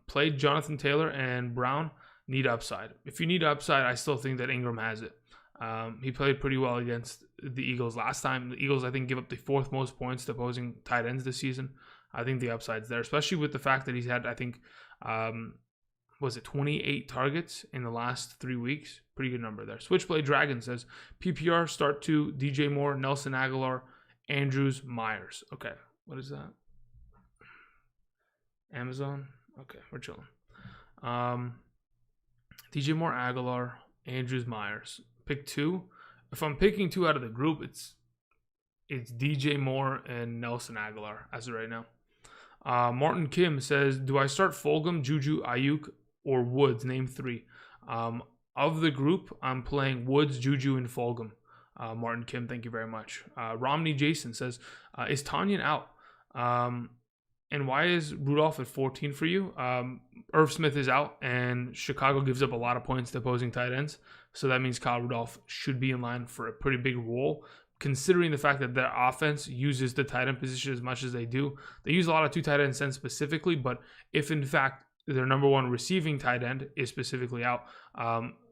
Play Jonathan Taylor and Brown. Need upside. If you need upside, I still think that Ingram has it. He played pretty well against the Eagles last time. The Eagles, I think, give up the 4th most points to opposing tight ends this season. I think the upside's there, especially with the fact that he's had, I think, was it 28 targets in the last 3 weeks? Pretty good number there. Switchblade Dragon says, PPR, start 2, DJ Moore, Nelson Aguilar, Andrews, Myers. Okay, what is that? Amazon? Okay, we're chilling. DJ Moore, Aguilar, Andrews, Myers. Pick 2. If I'm picking 2 out of the group, it's DJ Moore and Nelson Aguilar as of right now. Martin Kim says, do I start Fulgham, Juju, Ayuk, or Woods? Name 3. Of the group, I'm playing Woods, Juju, and Fulgham. Martin Kim, thank you very much. Romney Jason says, is Tanyan out? And why is Rudolph at 14 for you? Irv Smith is out, and Chicago gives up a lot of points to opposing tight ends. So that means Kyle Rudolph should be in line for a pretty big role, considering the fact that their offense uses the tight end position as much as they do. They use a lot of 2 tight end sets specifically, but if in fact their number 1 receiving tight end is specifically out,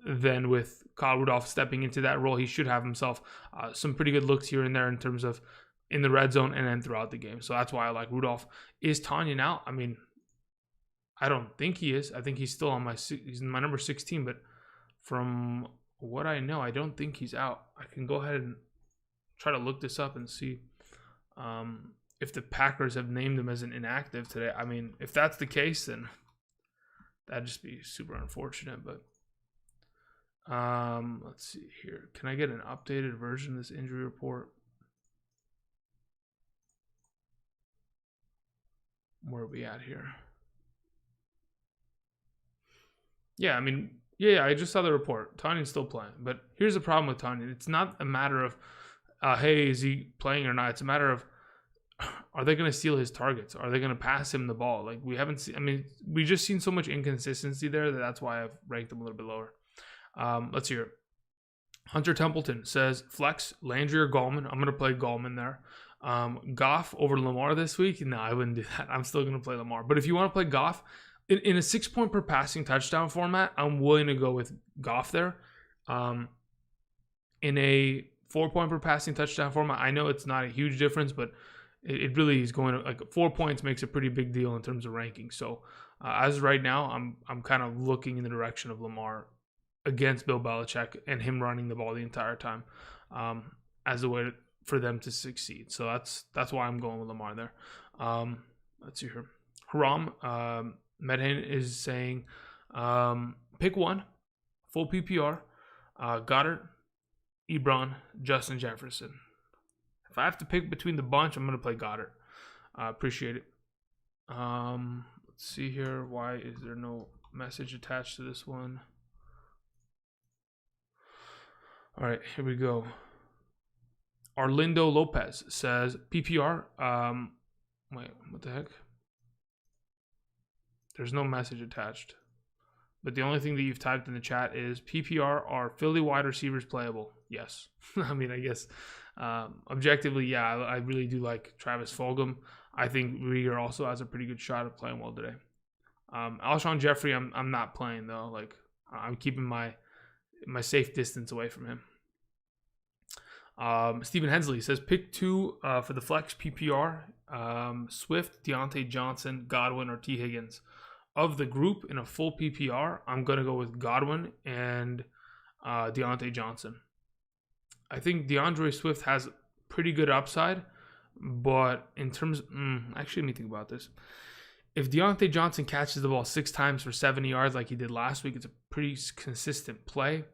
then with Kyle Rudolph stepping into that role, he should have himself some pretty good looks here and there in terms of in the red zone and then throughout the game. So that's why I like Rudolph. Is Tanyan out? I mean, I don't think he is. I think he's still on he's my number 16, but from what I know, I don't think he's out. I can go ahead and try to look this up and see if the Packers have named him as an inactive today. I mean, if that's the case, then that'd just be super unfortunate. But let's see here. Can I get an updated version of this injury report? Where are we at here? Yeah, I mean, yeah, I just saw the report. Tanyan's still playing. But here's the problem with Tanyan. It's not a matter of, hey, is he playing or not? It's a matter of, are they going to steal his targets? Are they going to pass him the ball? Like, we haven't seen, I mean, we just seen so much inconsistency there that's why I've ranked him a little bit lower. Let's hear it. Hunter Templeton says, flex, Landry or Gallman. I'm going to play Gallman there. Goff over Lamar this week? No, I wouldn't do that. I'm still going to play Lamar. But if you want to play Goff, in a 6 point per passing touchdown format, I'm willing to go with Goff there. In a 4 point per passing touchdown format, I know it's not a huge difference, but it really is going to, like, 4 points makes a pretty big deal in terms of ranking. So as right now, I'm kind of looking in the direction of Lamar against Bill Belichick and him running the ball the entire time as a way for them to succeed. So that's why I'm going with Lamar there. Let's see here. Haram Medhan is saying pick 1, full PPR, Goddard, Ebron, Justin Jefferson. If I have to pick between the bunch, I'm going to play Goddard. Appreciate it. Let's see here. Why is there no message attached to this one? All right, here we go. Arlindo Lopez says PPR. Wait, what the heck? There's no message attached. But the only thing that you've typed in the chat is PPR are Philly wide receivers playable. Yes. I mean, I guess objectively, yeah, I really do like Travis Fulgham. I think Rieger also has a pretty good shot of playing well today. Alshon Jeffrey, I'm not playing though. Like, I'm keeping my safe distance away from him. Stephen Hensley says pick 2 for the flex PPR. Swift, Deontay Johnson, Godwin, or T. Higgins. Of the group in a full PPR, I'm going to go with Godwin and Deontay Johnson. I think DeAndre Swift has pretty good upside, but in terms, actually, let me think about this. if Deontay Johnson catches the ball 6 times for 70 yards like he did last week, it's a pretty consistent play.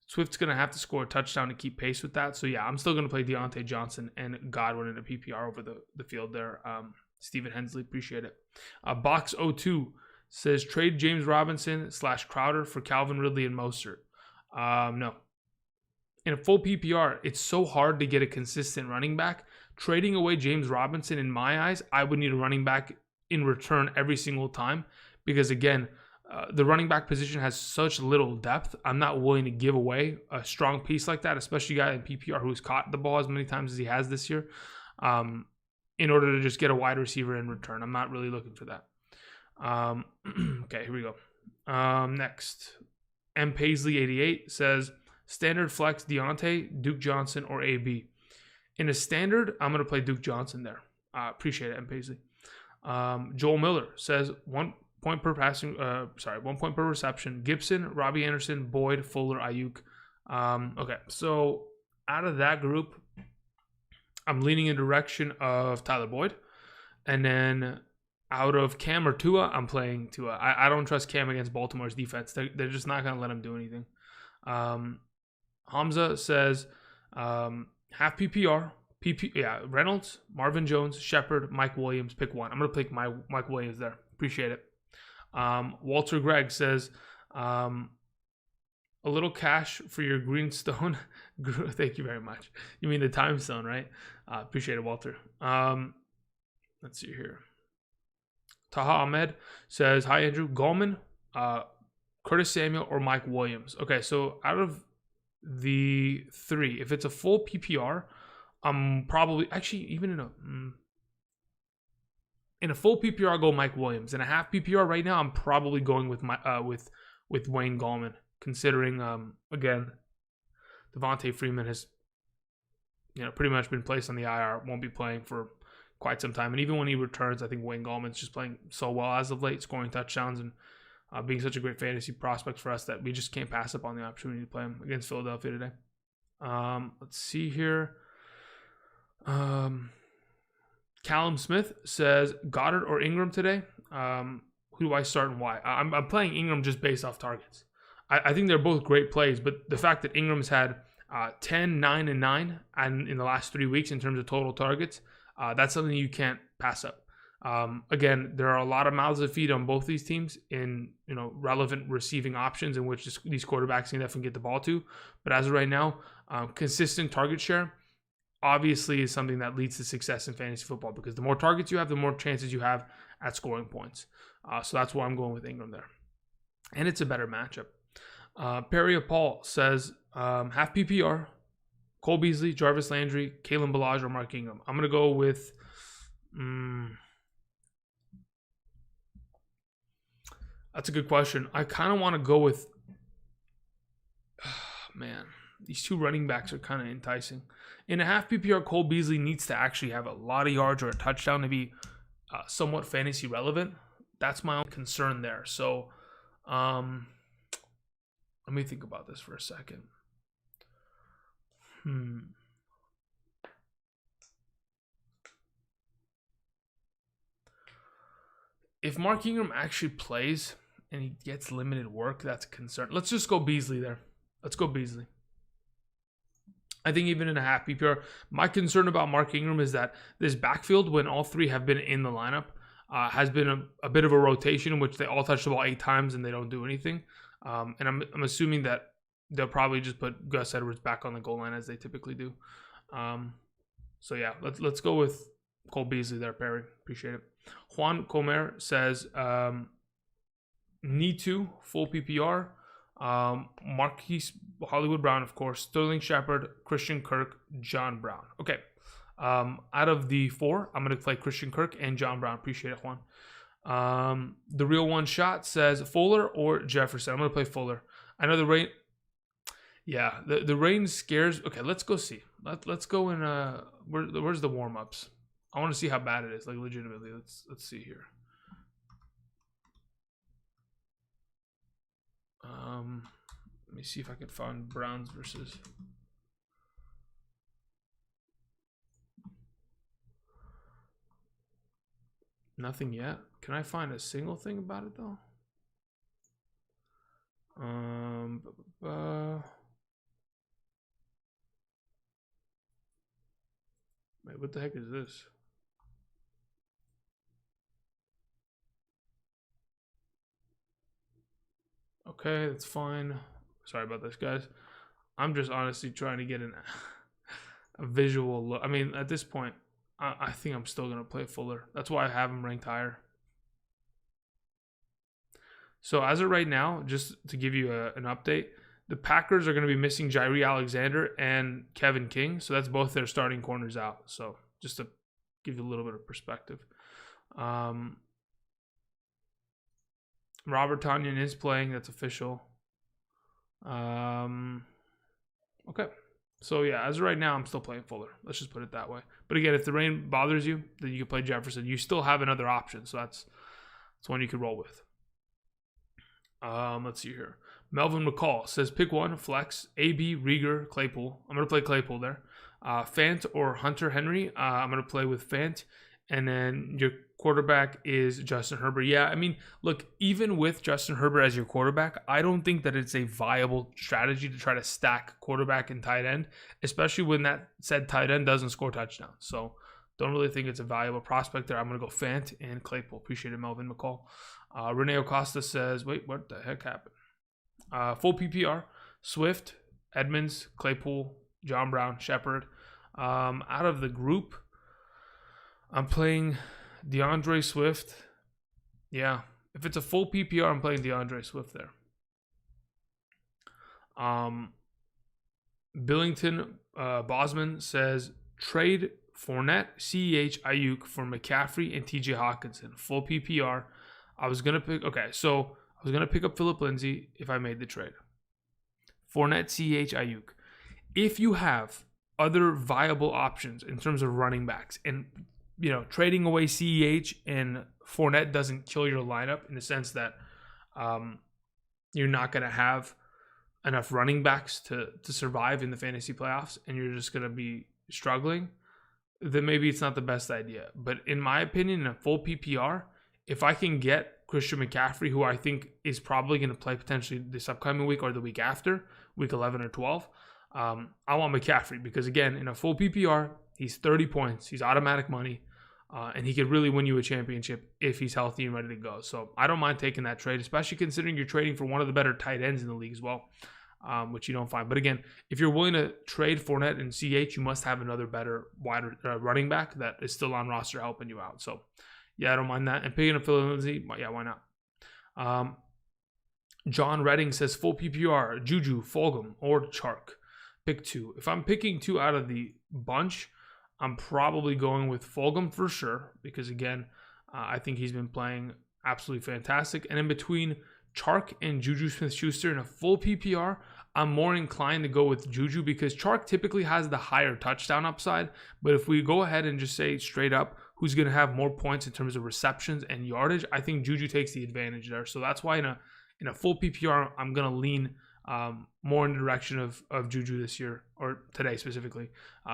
Swift's going to have to score a touchdown to keep pace with that. So, yeah, I'm still going to play Deontay Johnson and Godwin in a PPR over the field there. Stephen Hensley, appreciate it. Box02 says, trade James Robinson / Crowder for Calvin Ridley and Mostert. No. In a full PPR, it's so hard to get a consistent running back. Trading away James Robinson, in my eyes, I would need a running back in return every single time. Because, again, the running back position has such little depth. I'm not willing to give away a strong piece like that, especially a guy in PPR who's caught the ball as many times as he has this year, in order to just get a wide receiver in return. I'm not really looking for that. Okay, here we go. Next, M. Paisley 88 says, standard flex Deontay, Duke Johnson, or AB. In a standard, I'm going to play Duke Johnson there. Appreciate it, M. Paisley. Joel Miller says, 1 point per passing. 1 point per reception. Gibson, Robbie Anderson, Boyd, Fuller, Ayuk. Okay, so out of that group, I'm leaning in direction of Tyler Boyd, and then out of Cam or Tua, I'm playing Tua. I don't trust Cam against Baltimore's defense. They're just not going to let him do anything. Hamza says, half PPR. Reynolds, Marvin Jones, Shepard, Mike Williams. Pick one. I'm going to pick Mike Williams there. Appreciate it. Walter Gregg says, a little cash for your greenstone. Thank you very much. You mean the time stone, right? Appreciate it, Walter. Let's see here. Taha Ahmed says, hi, Andrew. Gallman, Curtis Samuel, or Mike Williams. Okay, so out of the 3, if it's a full PPR, I'm probably, actually, even in a full PPR, I'll go Mike Williams. In a half PPR right now, I'm probably going with with Wayne Gallman, considering again, Devontae Freeman has pretty much been placed on the IR, won't be playing for quite some time, and even when he returns, I think Wayne Gallman's just playing so well as of late, scoring touchdowns and being such a great fantasy prospect for us that we just can't pass up on the opportunity to play him against Philadelphia today. Let's see here. Callum Smith says, Goddard or Ingram today? Who do I start and why? I'm playing Ingram just based off targets. I think they're both great plays, but the fact that Ingram's had 10, 9, and 9 and in the last 3 weeks in terms of total targets, that's something you can't pass up. Again, there are a lot of mouths to feed on both these teams in relevant receiving options in which these quarterbacks can definitely get the ball to. But as of right now, consistent target share obviously is something that leads to success in fantasy football, because the more targets you have, the more chances you have at scoring points. So that's why I'm going with Ingram there. And it's a better matchup. Perry Paul says, half PPR, Cole Beasley, Jarvis Landry, Kalen Ballage, or Mark Ingram. I'm going to go with... That's a good question. I kind of want to go with... man, these 2 running backs are kind of enticing. In a half PPR, Cole Beasley needs to actually have a lot of yards or a touchdown to be somewhat fantasy relevant. That's my own concern there. So let me think about this for a second. If Mark Ingram actually plays and he gets limited work, that's a concern. Let's just go Beasley there. Let's go Beasley. I think even in a half PPR, my concern about Mark Ingram is that this backfield, when all 3 have been in the lineup, has been a bit of a rotation in which they all touch the ball 8 times and they don't do anything. And I'm assuming that they'll probably just put Gus Edwards back on the goal line as they typically do. So yeah, let's go with Cole Beasley there, Perry. Appreciate it. Juan Comer says, need to full PPR. Marquise Hollywood Brown, of course, Sterling Shepard, Christian Kirk, John Brown. Okay. Out of the 4, I'm going to play Christian Kirk and John Brown. Appreciate it, Juan. The Real One Shot says Fuller or Jefferson. I'm going to play Fuller. I know the rain. Yeah, the rain scares. Okay, let's go see. Let's go in. Where's the warm ups? I want to see how bad it is. Like legitimately. Let's see here. Let me see if I can find Browns versus. Nothing yet. Can I find a single thing about it though? Wait, what the heck is this? Okay, that's fine. Sorry about this, guys. I'm just honestly trying to get a visual look. I mean, at this point, I think I'm still going to play Fuller. That's why I have him ranked higher. So as of right now, just to give you an update, the Packers are going to be missing Jairi Alexander and Kevin King. So that's both their starting corners out. So just to give you a little bit of perspective. Robert Tonyan is playing. That's official. Okay. So yeah, as of right now, I'm still playing Fuller. Let's just put it that way. But again, if the rain bothers you, then you can play Jefferson. You still have another option. So that's one you could roll with. Let's see here. Melvin McCall says pick one, flex, AB, Rieger, Claypool. I'm going to play Claypool there. Fant or Hunter Henry. I'm going to play with Fant. And then your quarterback is Justin Herbert. Yeah, I mean, look, even with Justin Herbert as your quarterback, I don't think that it's a viable strategy to try to stack quarterback and tight end, especially when that said tight end doesn't score touchdowns. So don't really think it's a valuable prospect there. I'm going to go Fant and Claypool. Appreciate it, Melvin McCall. Rene Acosta says, wait, what the heck happened? Full PPR, Swift, Edmonds, Claypool, John Brown, Shepard. Out of the group, I'm playing DeAndre Swift. Yeah, if it's a full PPR, I'm playing DeAndre Swift there. Billington Bosman says trade Fournette, CEH, Ayuk for McCaffrey and TJ Hawkinson. Full PPR. I was going to pick up Phillip Lindsay if I made the trade. Fournette, CEH, Ayuk. If you have other viable options in terms of running backs and, you know, trading away CEH and Fournette doesn't kill your lineup in the sense that you're not going to have enough running backs to survive in the fantasy playoffs and you're just going to be struggling, then maybe it's not the best idea. But in my opinion, in a full PPR, if I can get Christian McCaffrey, who I think is probably going to play potentially this upcoming week or the week after, week 11 or 12, I want McCaffrey because, again, in a full PPR, he's 30 points. He's automatic money, and he could really win you a championship if he's healthy and ready to go. So I don't mind taking that trade, especially considering you're trading for one of the better tight ends in the league as well, which you don't find. But again, if you're willing to trade Fournette and CH, you must have another better wide running back that is still on roster helping you out. So yeah, I don't mind that. And picking up Phillip Lindsay, yeah, why not? John Redding says full PPR, Juju, Fulgham, or Chark. Pick two. If I'm picking two out of the bunch, I'm probably going with Fulgham for sure because, again, I think he's been playing absolutely fantastic. And in between Chark and Juju Smith-Schuster in a full PPR, I'm more inclined to go with Juju because Chark typically has the higher touchdown upside. But if we go ahead and just say straight up who's going to have more points in terms of receptions and yardage, I think Juju takes the advantage there. So that's why in a full PPR, I'm going to lean more in the direction of Juju this year, or today specifically.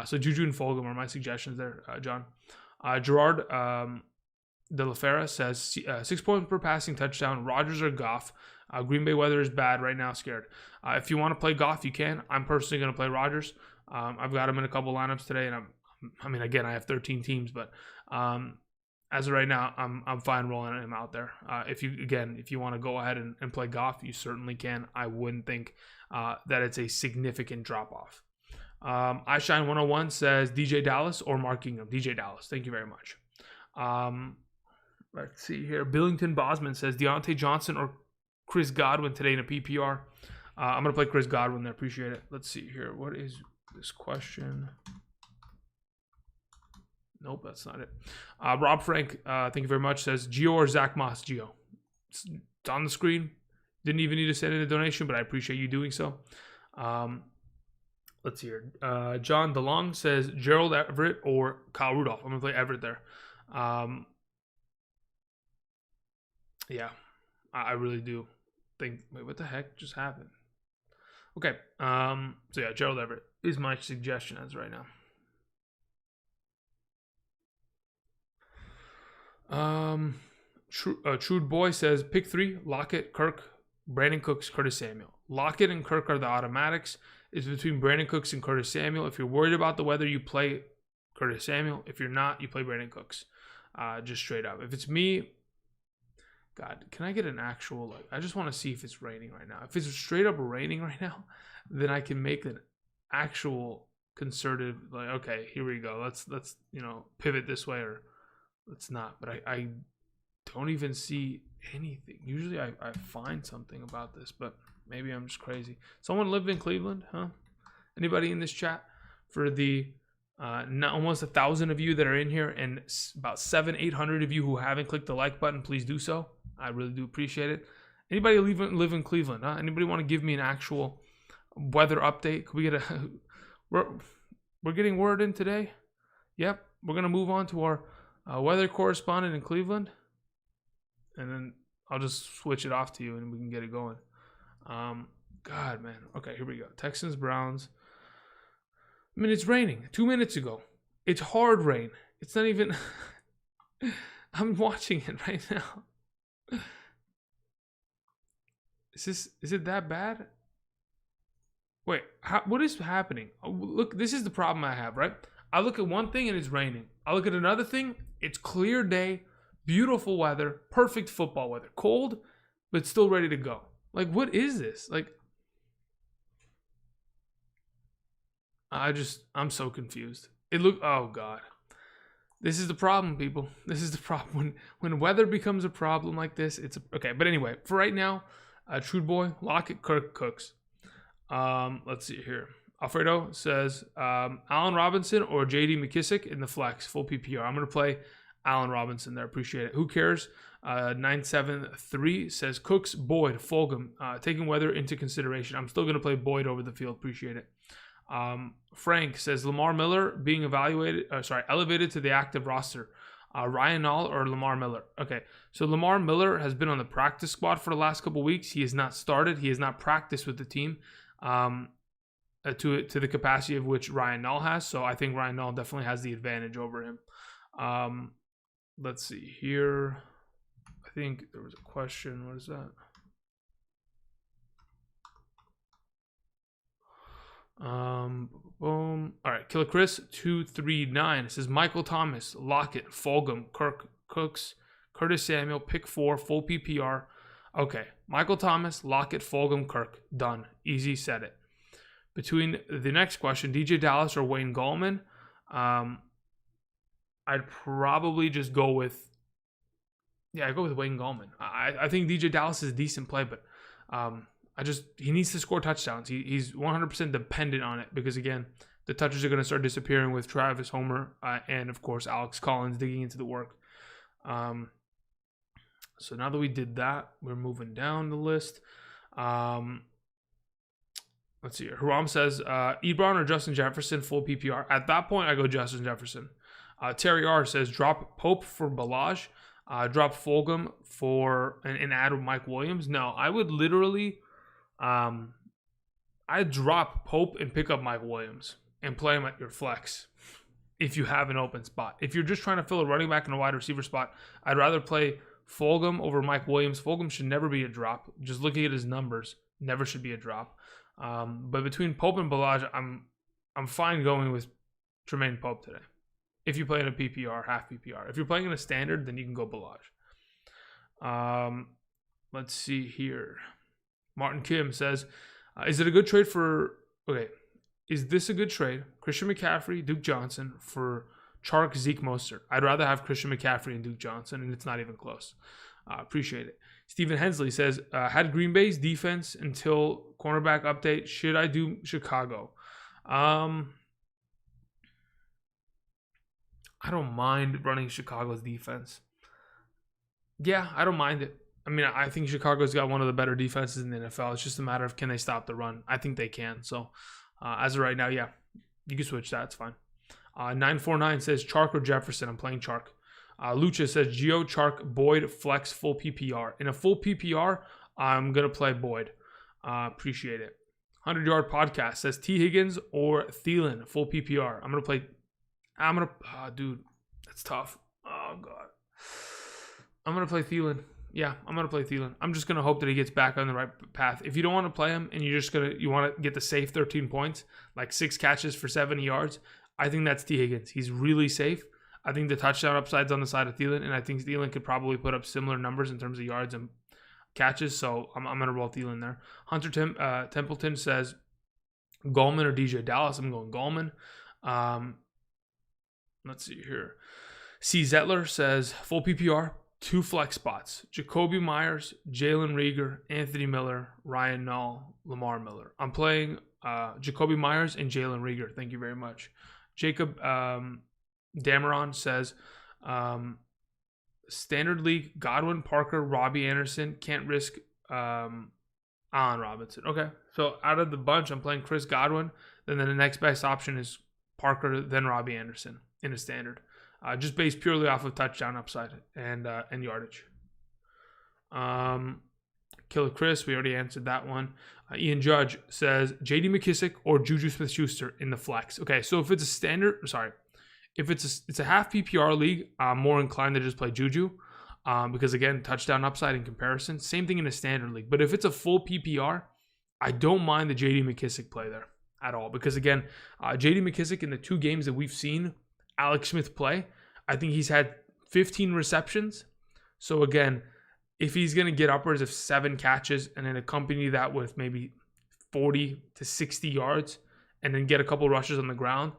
So Juju and Fulgham are my suggestions there, John. Gerard De La Fera says 6 points per passing touchdown, Rodgers or Goff. Green Bay weather is bad right now, scared. If you want to play Goff, you can. I'm personally going to play Rodgers. I've got him in a couple lineups today, and I have 13 teams, but as of right now, I'm fine rolling him out there. If you want to go ahead and play Goff, you certainly can. I wouldn't think that it's a significant drop off. iShine 101 says DJ Dallas or Mark Ingram. DJ Dallas, thank you very much. Let's see here. Billington Bosman says Deontay Johnson or Chris Godwin today in a PPR. I'm going to play Chris Godwin there. Appreciate it. Let's see here. What is this question? Nope, that's not it. Rob Frank, thank you very much, says Gio or Zach Moss. Gio. It's on the screen. Didn't even need to send in a donation, but I appreciate you doing so. Let's see here. John DeLong says Gerald Everett or Kyle Rudolph. I'm going to play Everett there. Yeah, I really do think, wait, what the heck just happened? Okay, so yeah, Gerald Everett is my suggestion as right now. Shrewd Boy says pick 3: Lockett, Kirk, Brandon Cooks, Curtis Samuel. Lockett and Kirk are the automatics. It's between Brandon Cooks and Curtis Samuel. If you're worried about the weather, you play Curtis Samuel. If you're not, you play Brandon Cooks. Just straight up. If it's me, God, can I get an actual, I just want to see if it's raining right now. If it's straight up raining right now, then I can make an actual concerted, okay, here we go. Let's pivot this way, or let's not. But I don't even see anything. Usually I find something about this, but maybe I'm just crazy. Someone lived in Cleveland, huh? Anybody in this chat? For the almost 1,000 of you that are in here, and about 700-800 of you who haven't clicked the like button, please do so. I really do appreciate it. Anybody live in Cleveland? Huh? Anybody want to give me an actual weather update? Could we get a? We're getting word in today. Yep, we're gonna move on to our weather correspondent in Cleveland, and then I'll just switch it off to you, and we can get it going. God, man. Okay, here we go. Texans, Browns. I mean, it's raining. 2 minutes ago. It's hard rain. It's not even... I'm watching it right now. Is it that bad? Wait, what is happening? Look, this is the problem I have, right? I look at one thing and it's raining. I look at another thing, it's clear day, beautiful weather, perfect football weather. Cold, but still ready to go. Like, what is this? Like, I'm so confused. Oh God. This is the problem, people. This is the problem. When weather becomes a problem like this, okay. But anyway, for right now, True Boy, Lockett, Kirk, Cooks. Let's see here. Alfredo says, Allen Robinson or J.D. McKissick in the flex, full PPR. I'm going to play Allen Robinson there. Appreciate it. Who cares? 973 says Cooks, Boyd, Fulgham, taking weather into consideration. I'm still going to play Boyd over the field. Appreciate it. Frank says Lamar Miller being elevated to the active roster. Ryan Nall or Lamar Miller. Okay, so Lamar Miller has been on the practice squad for the last couple weeks. He has not started. He has not practiced with the team to the capacity of which Ryan Nall has. So I think Ryan Nall definitely has the advantage over him. Let's see here. I think there was a question. What is that? Boom. All right, Killer Chris 239. It says Michael Thomas, Lockett, Fulgham, Kirk, Cooks, Curtis Samuel, pick 4, full PPR. Okay, Michael Thomas, Lockett, Fulgham, Kirk. Done. Easy, said it. Between the next question, DJ Dallas or Wayne Gallman, I'd probably just go with I'd go with Wayne Gallman. I think DJ Dallas is a decent play, but he needs to score touchdowns. He's 100% dependent on it because, again, the touches are going to start disappearing with Travis Homer and, of course, Alex Collins digging into the work. So now that we did that, we're moving down the list. Let's see here. Haram says, Ebron or Justin Jefferson, full PPR. At that point, I go Justin Jefferson. Terry R says, drop Pope for Balaj. Drop Fulgham and add Mike Williams. No, I would literally... I'd drop Pope and pick up Mike Williams and play him at your flex if you have an open spot. If you're just trying to fill a running back and a wide receiver spot, I'd rather play Fulgham over Mike Williams. Fulgham should never be a drop. Just looking at his numbers, never should be a drop. But between Pope and Balaj, I'm fine going with Tremaine Pope today. If you play in a PPR, half PPR. If you're playing in a standard, then you can go Balaj. Let's see here. Martin Kim says, is this a good trade? Christian McCaffrey, Duke Johnson for Chark, Zeke, Mostert. I'd rather have Christian McCaffrey and Duke Johnson, and it's not even close. Appreciate it. Stephen Hensley says, had Green Bay's defense until cornerback update. Should I do Chicago? I don't mind running Chicago's defense. Yeah, I don't mind it. I mean, I think Chicago's got one of the better defenses in the NFL. It's just a matter of can they stop the run. I think they can. So, as of right now, yeah, you can switch that. It's fine. 949 says Chark or Jefferson. I'm playing Chark. Lucha says Gio, Chark, Boyd, flex, full PPR. In a full PPR, I'm going to play Boyd. Appreciate it. 100-yard podcast says T. Higgins or Thielen, full PPR. Dude, that's tough. Oh, God. I'm going to play Thielen. Yeah, I'm going to play Thielen. I'm just going to hope that he gets back on the right path. If you don't want to play him and you want to get the safe 13 points, like 6 catches for 70 yards, I think that's T. Higgins. He's really safe. I think the touchdown upside's on the side of Thielen, and I think Thielen could probably put up similar numbers in terms of yards and catches, so I'm going to roll Thielen there. Hunter Templeton says Gallman or DJ Dallas. I'm going Gallman. Let's see here. C. Zettler says full PPR, 2 flex spots. Jacoby Myers, Jalen Reagor, Anthony Miller, Ryan Nall, Lamar Miller. I'm playing Jacoby Myers and Jalen Reagor. Thank you very much. Jacob Dameron says standard league, Godwin, Parker, Robbie Anderson. Can't risk Allen Robinson. Okay. So out of the bunch, I'm playing Chris Godwin. Then the next best option is Parker, then Robbie Anderson in a standard. Just based purely off of touchdown upside and yardage. Killer Chris, we already answered that one. Ian Judge says J.D. McKissick or Juju Smith-Schuster in the flex. Okay, so if it's a if it's a half PPR league, I'm more inclined to just play Juju because again, touchdown upside in comparison. Same thing in a standard league. But if it's a full PPR, I don't mind the J.D. McKissick play there at all because again, J.D. McKissick in the 2 games that we've seen Alex Smith play, I think he's had 15 receptions. So again, if he's going to get upwards of 7 catches and then accompany that with maybe 40 to 60 yards and then get a couple rushes on the ground,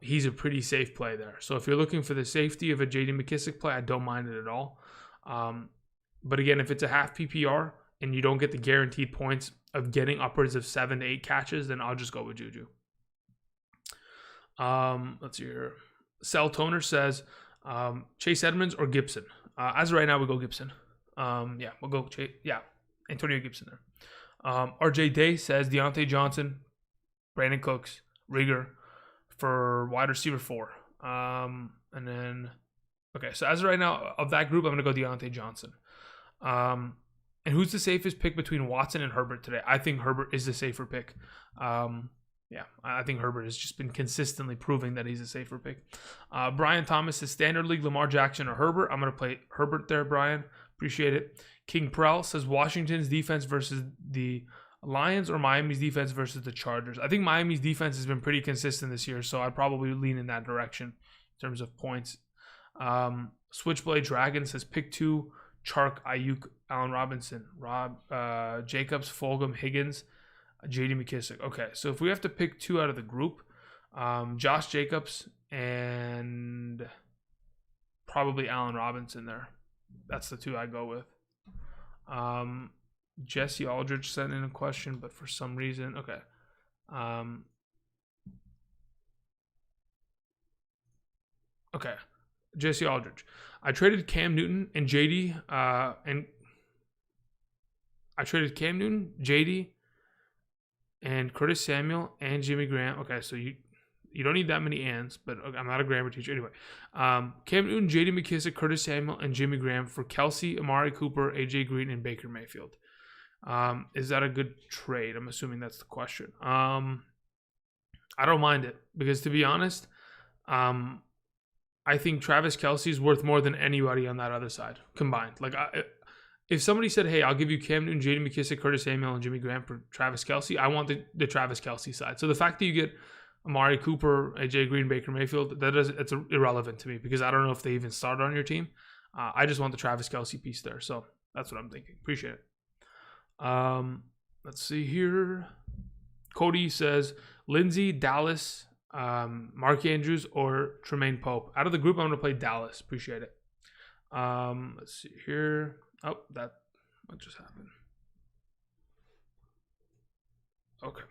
he's a pretty safe play there. So if you're looking for the safety of a J.D. McKissick play, I don't mind it at all. But again, if it's a half PPR and you don't get the guaranteed points of getting upwards of 7 to 8 catches, then I'll just go with Juju. Let's see here. Cell Toner says Chase Edmonds or Gibson. As of right now, we go Gibson. Yeah, we'll go Chase. Yeah, Antonio Gibson there. RJ Day says Deontay Johnson, Brandon Cooks, Reagor for wide receiver 4. And then, okay, so as of right now, of that group, I'm going to go Deontay Johnson. And who's the safest pick between Watson and Herbert today? I think Herbert is the safer pick. Yeah, I think Herbert has just been consistently proving that he's a safer pick. Brian Thomas says standard league, Lamar Jackson or Herbert. I'm going to play Herbert there, Brian. Appreciate it. King Prell says Washington's defense versus the Lions or Miami's defense versus the Chargers. I think Miami's defense has been pretty consistent this year, so I'd probably lean in that direction in terms of points. Switchblade Dragon says pick 2, Chark, Ayuk, Allen Robinson, Jacobs, Fulgham, Higgins, J.D. McKissick. Okay, so if we have to pick 2 out of the group, Josh Jacobs and probably Allen Robinson there. That's the 2 I go with. Jesse Aldridge sent in a question, but for some reason, okay. Okay, Jesse Aldridge. I traded Cam Newton and JD, and Curtis Samuel and Jimmy Graham. Okay, so you don't need that many ands, but okay, I'm not a grammar teacher. Anyway, Cam Newton, J.D. McKissick, Curtis Samuel, and Jimmy Graham for Kelsey, Amari Cooper, A.J. Green, and Baker Mayfield. Is that a good trade? I'm assuming that's the question. I don't mind it because, to be honest, I think Travis Kelsey is worth more than anybody on that other side combined. Like, if somebody said, hey, I'll give you Cam Newton, J.D. McKissick, Curtis Samuel, and Jimmy Graham for Travis Kelsey, I want the Travis Kelsey side. So the fact that you get Amari Cooper, AJ Green, Baker Mayfield, it's irrelevant to me because I don't know if they even started on your team. I just want the Travis Kelsey piece there. So that's what I'm thinking. Appreciate it. Let's see here. Cody says Lindsey, Dallas, Mark Andrews, or Tremaine Pope. Out of the group, I'm going to play Dallas. Appreciate it. Let's see here. Oh, what just happened? Okay.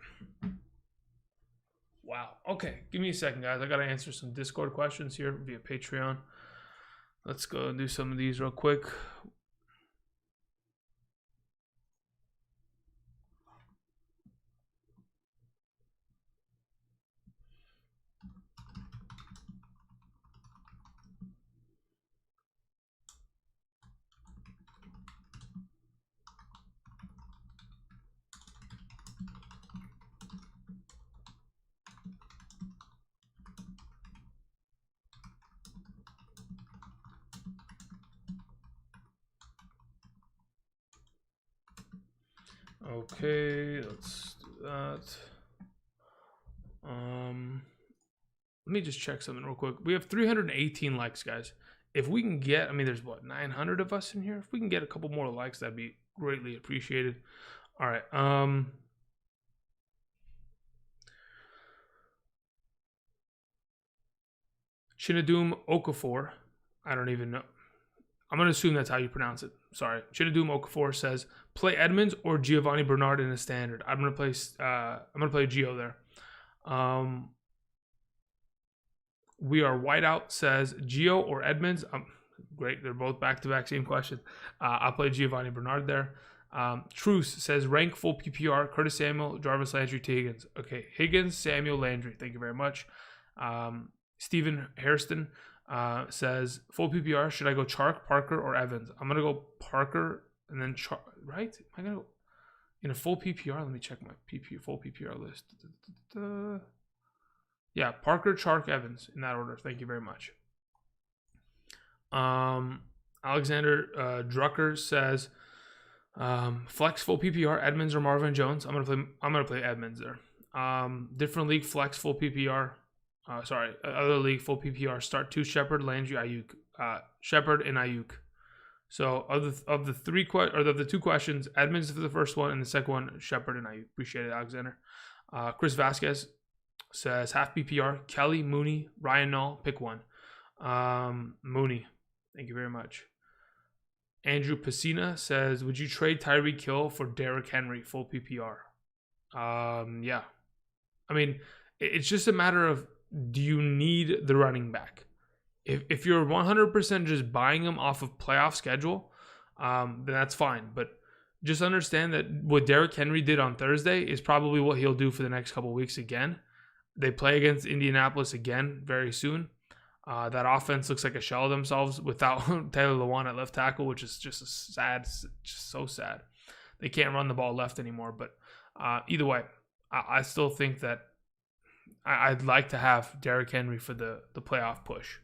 Wow. Okay. Give me a second, guys. I got to answer some Discord questions here via Patreon. Let's go and do some of these real quick. Okay, let's do that. Let me just check something real quick. We have 318 likes, guys. If we can get, I mean, there's what, 900 of us in here. If we can get a couple more likes, that'd be greatly appreciated. All right. Chinadum Okafor. I don't even know. I'm going to assume that's how you pronounce it. Sorry. Chinadum Okafor says, play Edmonds or Giovanni Bernard in a standard. I'm going to play Gio there. We are Whiteout says Gio or Edmonds. Great. They're both back-to-back. Same question. I'll play Giovanni Bernard there. Truce says rank full PPR. Curtis Samuel, Jarvis Landry to Higgins. Okay. Higgins, Samuel, Landry. Thank you very much. Stephen Hairston says full PPR. Should I go Chark, Parker, or Evans? I'm going to go Parker and then Chark. Right? Am I going to go in a full PPR? Let me check my full PPR list. Yeah, Parker, Chark, Evans in that order. Thank you very much. Alexander Drucker says flex full PPR, Edmonds or Marvin Jones. I'm gonna play Edmonds there. Different league flex full PPR. Other league full PPR. Start 2 Shepard, Landry, Ayuk. Shepard and Ayuk. So of the 2 questions, Edmonds for the first one and the second one, Shepard and Ayuk. Appreciate it, Alexander. Chris Vasquez says half PPR, Kelly, Mooney, Ryan Nall, pick one. Mooney, thank you very much. Andrew Pacina says, would you trade Tyreek Hill for Derrick Henry, full PPR? Yeah. I mean, it's just a matter of, do you need the running back? If you're 100% just buying him off of playoff schedule, then that's fine. But just understand that what Derrick Henry did on Thursday is probably what he'll do for the next couple of weeks again. They play against Indianapolis again very soon. That offense looks like a shell of themselves without Taylor Lewan at left tackle, which is just so sad. They can't run the ball left anymore. But either way, I still think that I'd like to have Derrick Henry for the playoff push.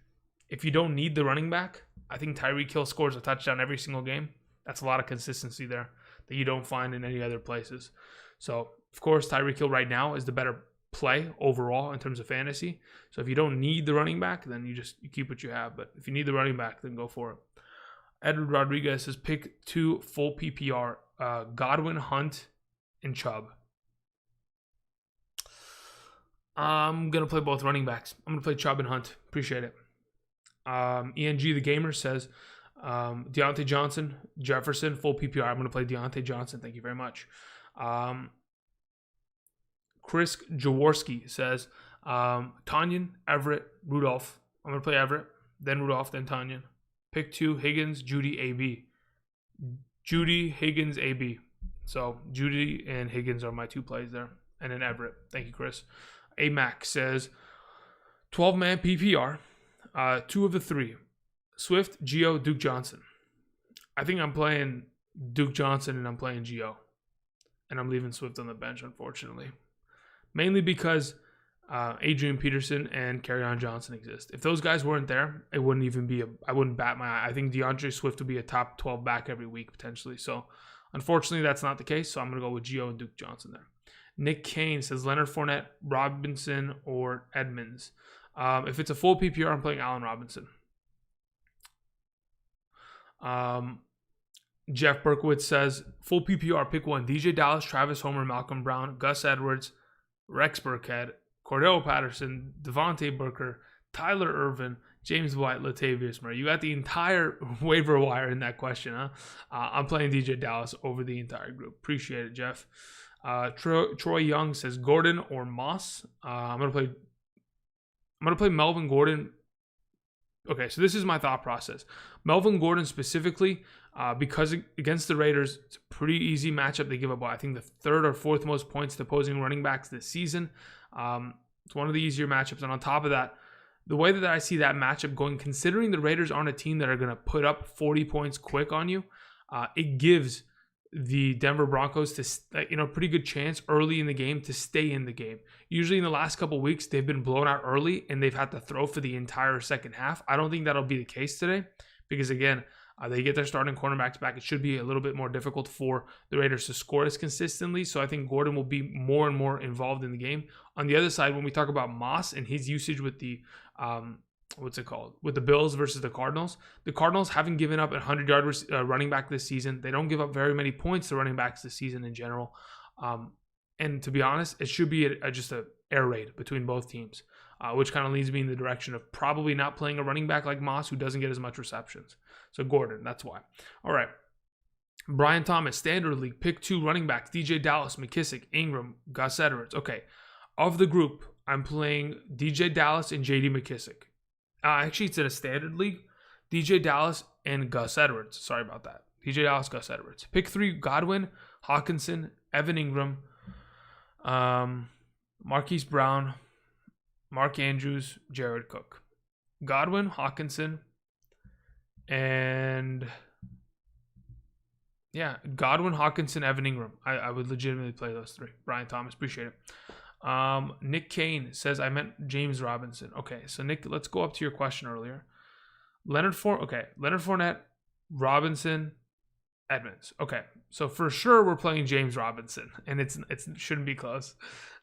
If you don't need the running back, I think Tyreek Hill scores a touchdown every single game. That's a lot of consistency there that you don't find in any other places. So, of course, Tyreek Hill right now is the better play overall in terms of fantasy. So if you don't need the running back, then you keep what you have. But if you need the running back, then go for it. Edward Rodriguez says pick 2 full PPR, Godwin, Hunt, and Chubb. I'm going to play both running backs. I'm going to play Chubb and Hunt. Appreciate it. ENG the Gamer says Deontay Johnson, Jefferson, full PPR. I'm going to play Deontay Johnson. Thank you very much. Chris Jaworski says Tanyan, Everett, Rudolph. I'm going to play Everett, then Rudolph, then Tanyan. Pick 2, Higgins, Judy, AB. Judy, Higgins, AB. So Judy and Higgins are my 2 plays there. And then Everett. Thank you, Chris. AMAC says 12-man PPR. 2 of the 3. Swift, Gio, Duke Johnson. I think I'm playing Duke Johnson and I'm playing Gio. And I'm leaving Swift on the bench, unfortunately. Mainly because Adrian Peterson and Kerryon Johnson exist. If those guys weren't there, it wouldn't even be I wouldn't bat my eye. I think DeAndre Swift would be a top 12 back every week, potentially. So, unfortunately, that's not the case. So, I'm going to go with Gio and Duke Johnson there. Nick Kane says Leonard Fournette, Robinson, or Edmonds. If it's a full PPR, I'm playing Allen Robinson. Jeff Berkowitz says full PPR, pick 1. DJ Dallas, Travis Homer, Malcolm Brown, Gus Edwards, Rex Burkhead, Cordell Patterson, Devontae Booker, Tyler Irvin, James White, Latavius Murray. You got the entire waiver wire in that question, huh? I'm playing DJ Dallas over the entire group. Appreciate it, Jeff. Troy Young says Gordon or Moss. I'm gonna play Melvin Gordon. Okay, so this is my thought process. Melvin Gordon specifically, because against the Raiders, it's a pretty easy matchup. They give up, I think, the 3rd or 4th most points to opposing running backs this season. It's one of the easier matchups. And on top of that, the way that I see that matchup going, considering the Raiders aren't a team that are going to put up 40 points quick on you, it gives the Denver Broncos to pretty good chance early in the game to stay in the game. Usually in the last couple of weeks, they've been blown out early and they've had to throw for the entire second half. I don't think that'll be the case today because, again, They get their starting cornerbacks back. It should be a little bit more difficult for the Raiders to score as consistently. So I think Gordon will be more and more involved in the game. On the other side, when we talk about Moss and his usage with the with the Bills versus the Cardinals haven't given up a 100-yard running back this season. They don't give up very many points to running backs this season in general. And to be honest, it should be just an air raid between both teams, which kind of leads me in the direction of probably not playing a running back like Moss, who doesn't get as much receptions. So Gordon, that's why. All right. Brian Thomas, standard league, pick 2 running backs, DJ Dallas, McKissick, Ingram, Gus Edwards. Okay. Of the group, I'm playing DJ Dallas and JD McKissick. Actually, it's in a standard league. DJ Dallas and Gus Edwards. Sorry about that. DJ Dallas, Gus Edwards. Pick 3, Godwin, Hawkinson, Evan Ingram, Marquise Brown, Mark Andrews, Jared Cook. Godwin, Hawkinson, and Godwin, Hawkinson, Evan Ingram. I would legitimately play those 3. Brian Thomas, appreciate it. Nick Kane says, I meant James Robinson. Okay, so Nick, let's go up to your question earlier. Leonard Fournette, Robinson, Edmonds. Okay, so for sure we're playing James Robinson, and it shouldn't be close.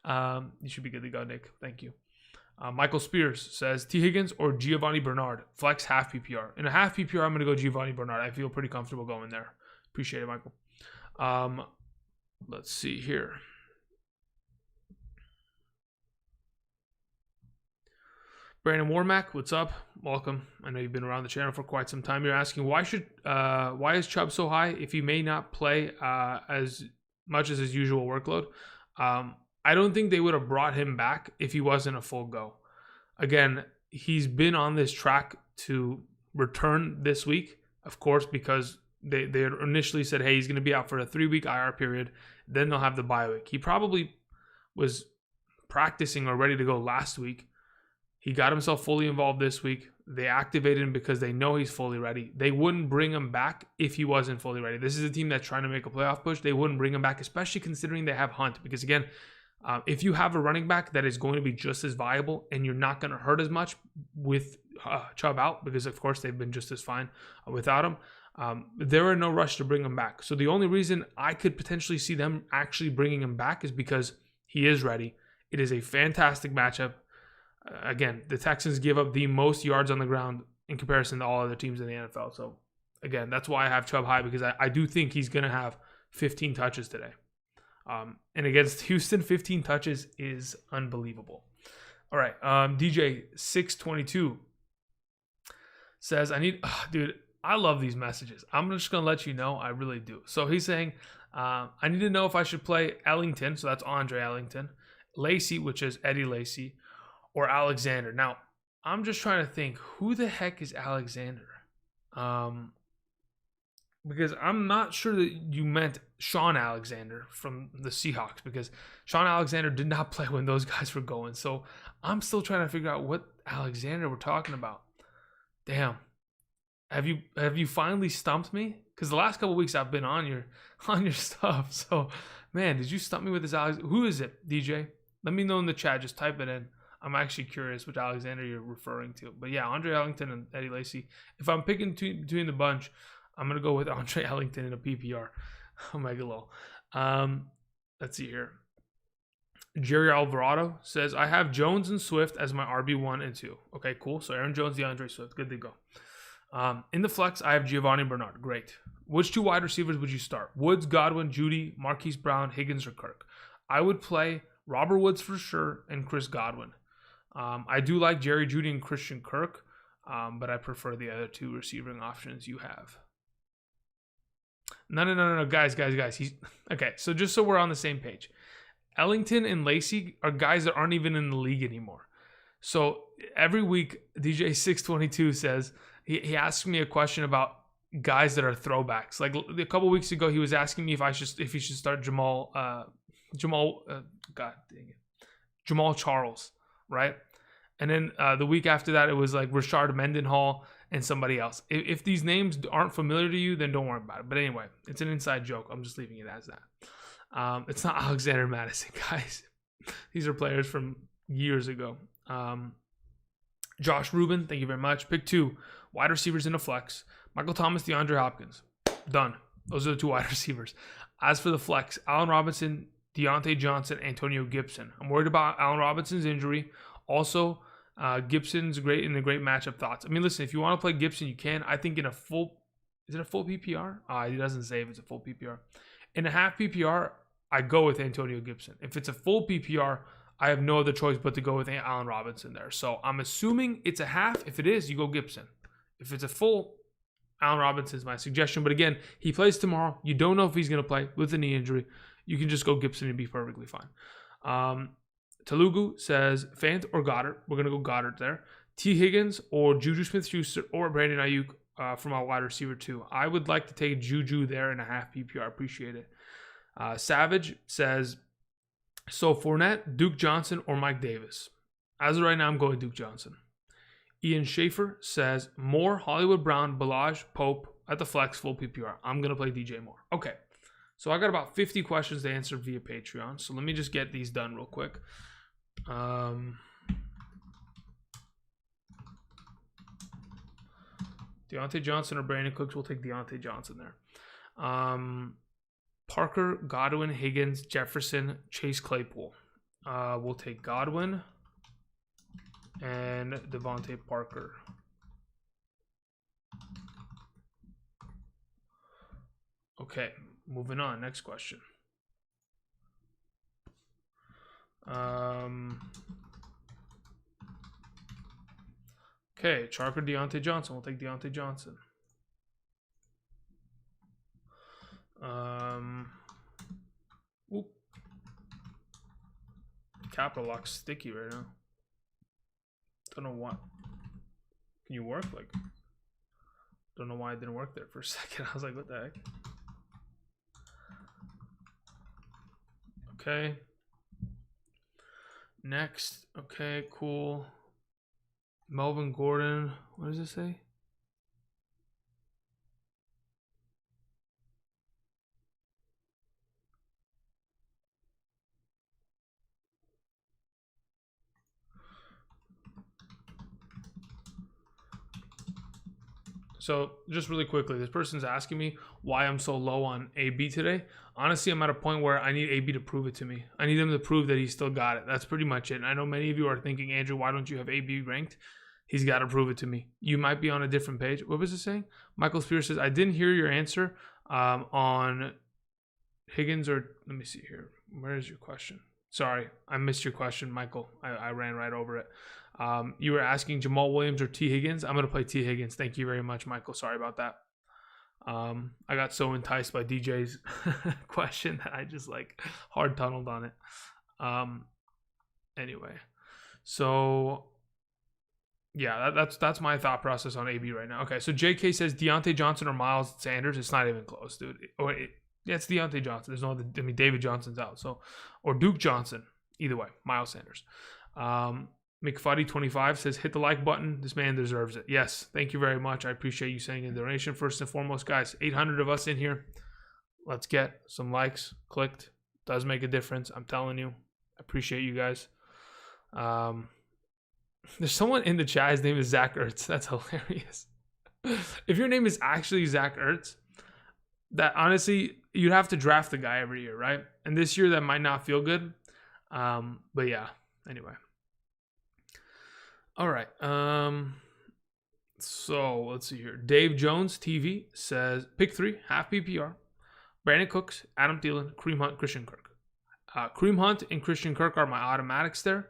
You should be good to go, Nick. Thank you. Michael Spears says, T. Higgins or Giovanni Bernard? Flex half PPR. In a half PPR, I'm going to go Giovanni Bernard. I feel pretty comfortable going there. Appreciate it, Michael. Let's see here. Brandon Warmack, what's up? Welcome. I know you've been around the channel for quite some time. You're asking, why is Chubb so high if he may not play as much as his usual workload? I don't think they would have brought him back if he wasn't a full go. Again, he's been on this track to return this week, of course, because they initially said, hey, he's going to be out for a 3-week IR period. Then they'll have the bye week. He probably was practicing or ready to go last week. He got himself fully involved this week. They activated him because they know he's fully ready. They wouldn't bring him back if he wasn't fully ready. This is a team that's trying to make a playoff push. They wouldn't bring him back, especially considering they have Hunt. Because again, if you have a running back that is going to be just as viable and you're not going to hurt as much with Chubb out, because of course they've been just as fine without him, there are no rush to bring him back. So the only reason I could potentially see them actually bringing him back is because he is ready. It is a fantastic matchup. Again, the Texans give up the most yards on the ground in comparison to all other teams in the NFL. So, again, that's why I have Chubb high, because I do think he's going to have 15 touches today. And against Houston, 15 touches is unbelievable. All right, DJ 622 says, dude, I love these messages. I'm just going to let you know I really do. So he's saying, I need to know if I should play Ellington, so that's Andre Ellington, Lacy, which is Eddie Lacy, or Alexander. Now, I'm just trying to think, who the heck is Alexander? Because I'm not sure that you meant Sean Alexander from the Seahawks, because Sean Alexander did not play when those guys were going. So I'm still trying to figure out what Alexander we're talking about. Damn. Have you finally stumped me? Because the last couple of weeks I've been on your stuff. So, man, did you stump me with this Alex? Who is it, DJ? Let me know in the chat. Just type it in. I'm actually curious which Alexander you're referring to. But yeah, Andre Ellington and Eddie Lacy. If I'm picking between the bunch, I'm going to go with Andre Ellington in a PPR. Omega low. Let's see here. Jerry Alvarado says, I have Jones and Swift as my RB1 and 2. Okay, cool. So Aaron Jones, DeAndre Swift. Good to go. In the flex, I have Giovanni Bernard. Great. Which 2 wide receivers would you start? Woods, Godwin, Judy, Marquise Brown, Higgins, or Kirk? I would play Robert Woods for sure and Chris Godwin. I do like Jerry Jeudy and Christian Kirk, but I prefer the other 2 receiving options you have. No, guys. Okay, so just so we're on the same page, Ellington and Lacy are guys that aren't even in the league anymore. So every week, DJ 622 says, he asks me a question about guys that are throwbacks. Like a couple weeks ago, he was asking me if he should start Jamal Charles, right? And then the week after that, it was like Rashard Mendenhall and somebody else. If these names aren't familiar to you, then don't worry about it. But anyway, it's an inside joke. I'm just leaving it as that. It's not Alexander Madison, guys. These are players from years ago. Josh Rubin, thank you very much. Pick 2, wide receivers in a flex. Michael Thomas, DeAndre Hopkins. Done. Those are the 2 wide receivers. As for the flex, Allen Robinson, Deontay Johnson, Antonio Gibson. I'm worried about Allen Robinson's injury. Also, Gibson's great in the great matchup thoughts. I mean, listen, if you want to play Gibson, you can. I think in a full, is it a full PPR? He doesn't say if it's a full PPR. In a half PPR, I go with Antonio Gibson. If it's a full PPR, I have no other choice but to go with Allen Robinson there. So I'm assuming it's a half. If it is, you go Gibson. If it's a full, Allen Robinson is my suggestion. But again, he plays tomorrow. You don't know if he's going to play with a knee injury. You can just go Gibson and be perfectly fine. Telugu says, Fant or Goddard. We're going to go Goddard there. T. Higgins or Juju Smith-Schuster or Brandon Ayuk from our wide receiver 2. I would like to take Juju there in a half PPR. Appreciate it. Savage says, so Fournette, Duke Johnson, or Mike Davis. As of right now, I'm going Duke Johnson. Ian Schaefer says, Moore, Hollywood Brown, Balaj, Pope at the flex, full PPR. I'm going to play DJ Moore. Okay. So I got about 50 questions to answer via Patreon. So let me just get these done real quick. Deontay Johnson or Brandon Cooks, will take Deontay Johnson there. Parker, Godwin, Higgins, Jefferson, Chase Claypool. We'll take Godwin and Devontae Parker. Okay, moving on. Next question. Okay, Chark or Deontay Johnson. We'll take Deontay Johnson. Oop. Capital Lock's sticky right now. Don't know what. Can you work? Like, don't know why it didn't work there for a second. I was like, what the heck? Okay. Next. Okay, cool. Melvin Gordon. What does it say? So just really quickly, this person's asking me why I'm so low on AB today. Honestly, I'm at a point where I need AB to prove it to me. I need him to prove that he still got it. That's pretty much it. And I know many of you are thinking, Andrew, why don't you have AB ranked? He's got to prove it to me. You might be on a different page. What was it saying? Michael Spears says, I didn't hear your answer on Higgins or, let me see here. Where is your question? Sorry, I missed your question, Michael. I ran right over it. You were asking Jamal Williams or T. Higgins. I'm going to play T. Higgins. Thank you very much, Michael. Sorry about that. I got so enticed by DJ's question that I just like hard tunneled on it. Anyway, so yeah, that's my thought process on AB right now. Okay, so JK says Deontay Johnson or Miles Sanders. It's not even close, dude. Yeah, it's Deontay Johnson. There's no other, I mean, David Johnson's out. So, or Duke Johnson. Either way, Miles Sanders. McFuddy25 says, hit the like button. This man deserves it. Yes, thank you very much. I appreciate you sending a donation. First and foremost, guys, 800 of us in here. Let's get some likes clicked. Does make a difference. I'm telling you. I appreciate you guys. There's someone in the chat. His name is Zach Ertz. That's hilarious. If your name is actually Zach Ertz, that honestly, you'd have to draft the guy every year, right? And this year that might not feel good. But yeah, anyway. All right. So let's see here. Dave Jones TV says, pick 3, half PPR. Brandon Cooks, Adam Thielen, Kareem Hunt, Christian Kirk. Kareem Hunt and Christian Kirk are my automatics there.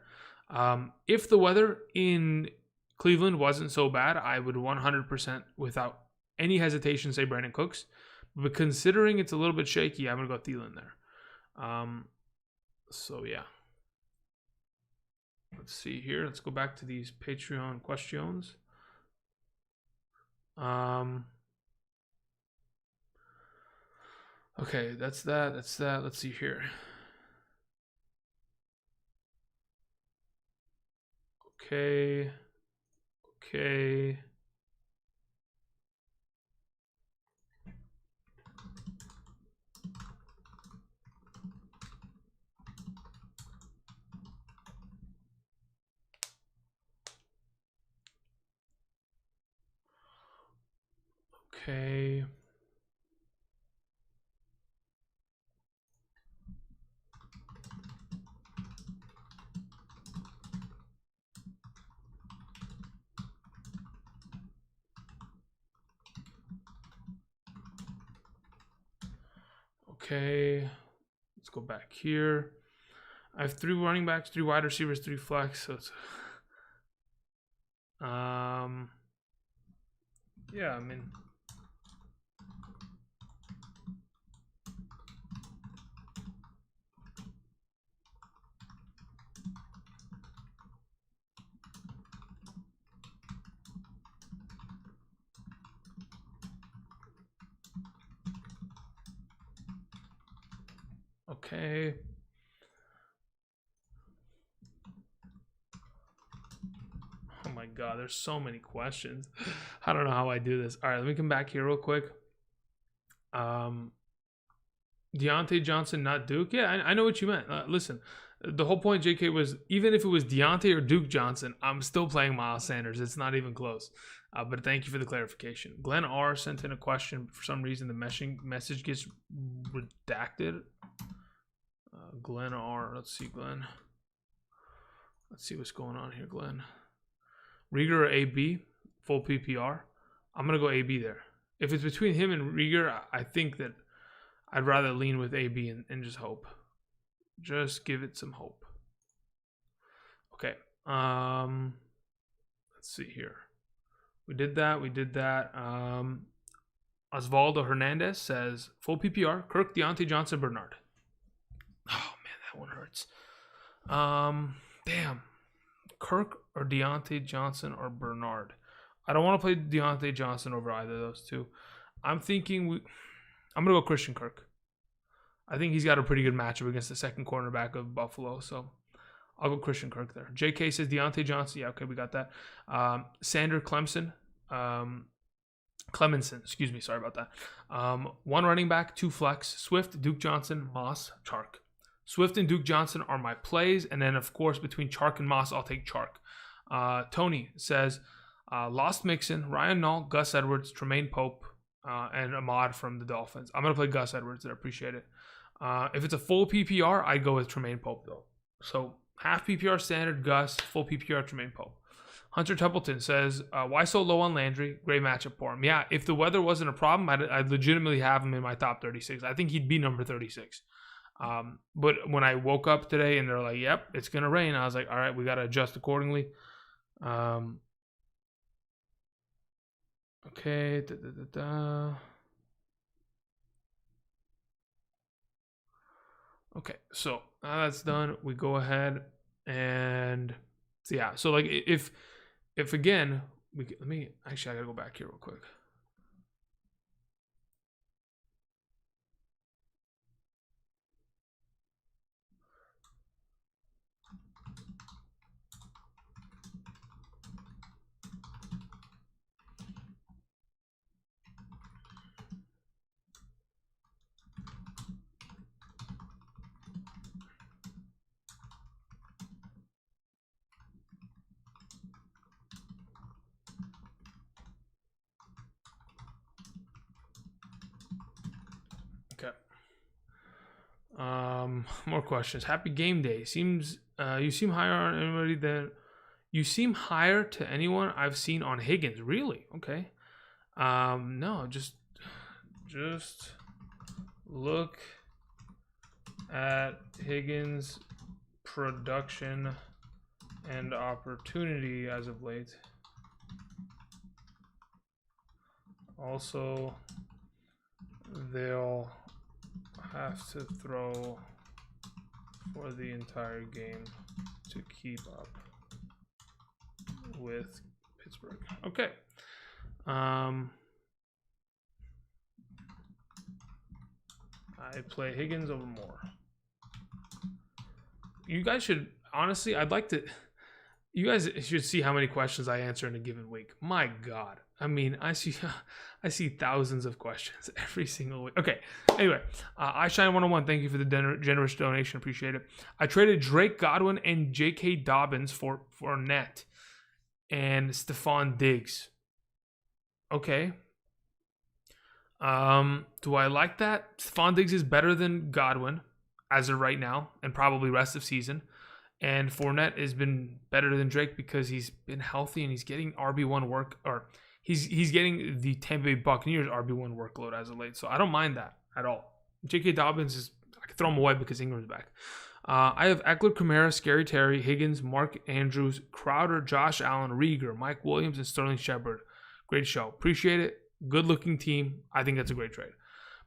If the weather in Cleveland wasn't so bad, I would 100% without any hesitation say Brandon Cooks. But considering it's a little bit shaky, I'm going to go Thielen there. So yeah. Let's see here. Let's go back to these Patreon questions. Okay, that's that. Let's see here. Okay. Okay. Okay. Let's go back here. I have 3 running backs, 3 wide receivers, 3 flex. So it's yeah, I mean, okay. Oh my god, there's so many questions. I don't know how I do this. All right, let me come back here real quick. Deontay Johnson, not Duke. Yeah, I know what you meant. Listen, the whole point, JK, was even if it was Deontay or Duke Johnson, I'm still playing Miles Sanders. It's not even close. But thank you for the clarification. Glenn R sent in a question. For some reason, the message gets redacted. Glenn R. Let's see, Glenn. Let's see what's going on here, Glenn. Rieger or AB, full PPR. I'm going to go AB there. If it's between him and Rieger, I think that I'd rather lean with AB and just hope. Just give it some hope. Okay. Let's see here. We did that. Osvaldo Hernandez says, full PPR, Kirk, Deontay Johnson, Bernard. Oh, man, that one hurts. Damn. Kirk or Deontay Johnson or Bernard. I don't want to play Deontay Johnson over either of those two. I'm thinking I'm going to go Christian Kirk. I think he's got a pretty good matchup against the second cornerback of Buffalo, so I'll go Christian Kirk there. JK says Deontay Johnson. Yeah, okay, we got that. Sander Clemson. Clemenson, excuse me, sorry about that. 1 running back, 2 flex. Swift, Duke Johnson, Moss, Chark. Swift and Duke Johnson are my plays, and then, of course, between Chark and Moss, I'll take Chark. Tony says, Lost Mixon, Ryan Nall, Gus Edwards, Tremaine Pope, and Ahmad from the Dolphins. I'm going to play Gus Edwards. I appreciate it. If it's a full PPR, I'd go with Tremaine Pope, though. So half PPR standard, Gus, full PPR, Tremaine Pope. Hunter Templeton says, why so low on Landry? Great matchup for him. Yeah, if the weather wasn't a problem, I'd legitimately have him in my top 36. I think he'd be number 36. But when I woke up today and they're like, yep, it's going to rain, I was like, all right, we got to adjust accordingly. Okay. Okay, so now that's done. We go ahead and so yeah. So like if again, let me actually, I gotta go back here real quick. Okay. More questions. Happy game day. Seems you seem higher on anybody than you seem higher to anyone I've seen on Higgins. Really? Okay. No, just look at Higgins' production and opportunity as of late. Also, they'll have to throw for the entire game to keep up with Pittsburgh. Okay. I play Higgins over Moore. You guys should, honestly, you guys should see how many questions I answer in a given week. My God. I mean, I see thousands of questions every single week. Okay. Anyway, iShine101, thank you for the generous donation. Appreciate it. I traded Drake Godwin and J.K. Dobbins for Fournette and Stephon Diggs. Okay. Do I like that? Stephon Diggs is better than Godwin as of right now, and probably rest of season. And Fournette has been better than Drake because he's been healthy and he's getting RB1 work, or he's getting the Tampa Bay Buccaneers RB1 workload as of late. So I don't mind that at all. J.K. Dobbins is, I can throw him away because Ingram's back. I have Eckler, Kamara, Scary Terry, Higgins, Mark Andrews, Crowder, Josh Allen, Rieger, Mike Williams, and Sterling Shepard. Great show. Appreciate it. Good looking team. I think that's a great trade.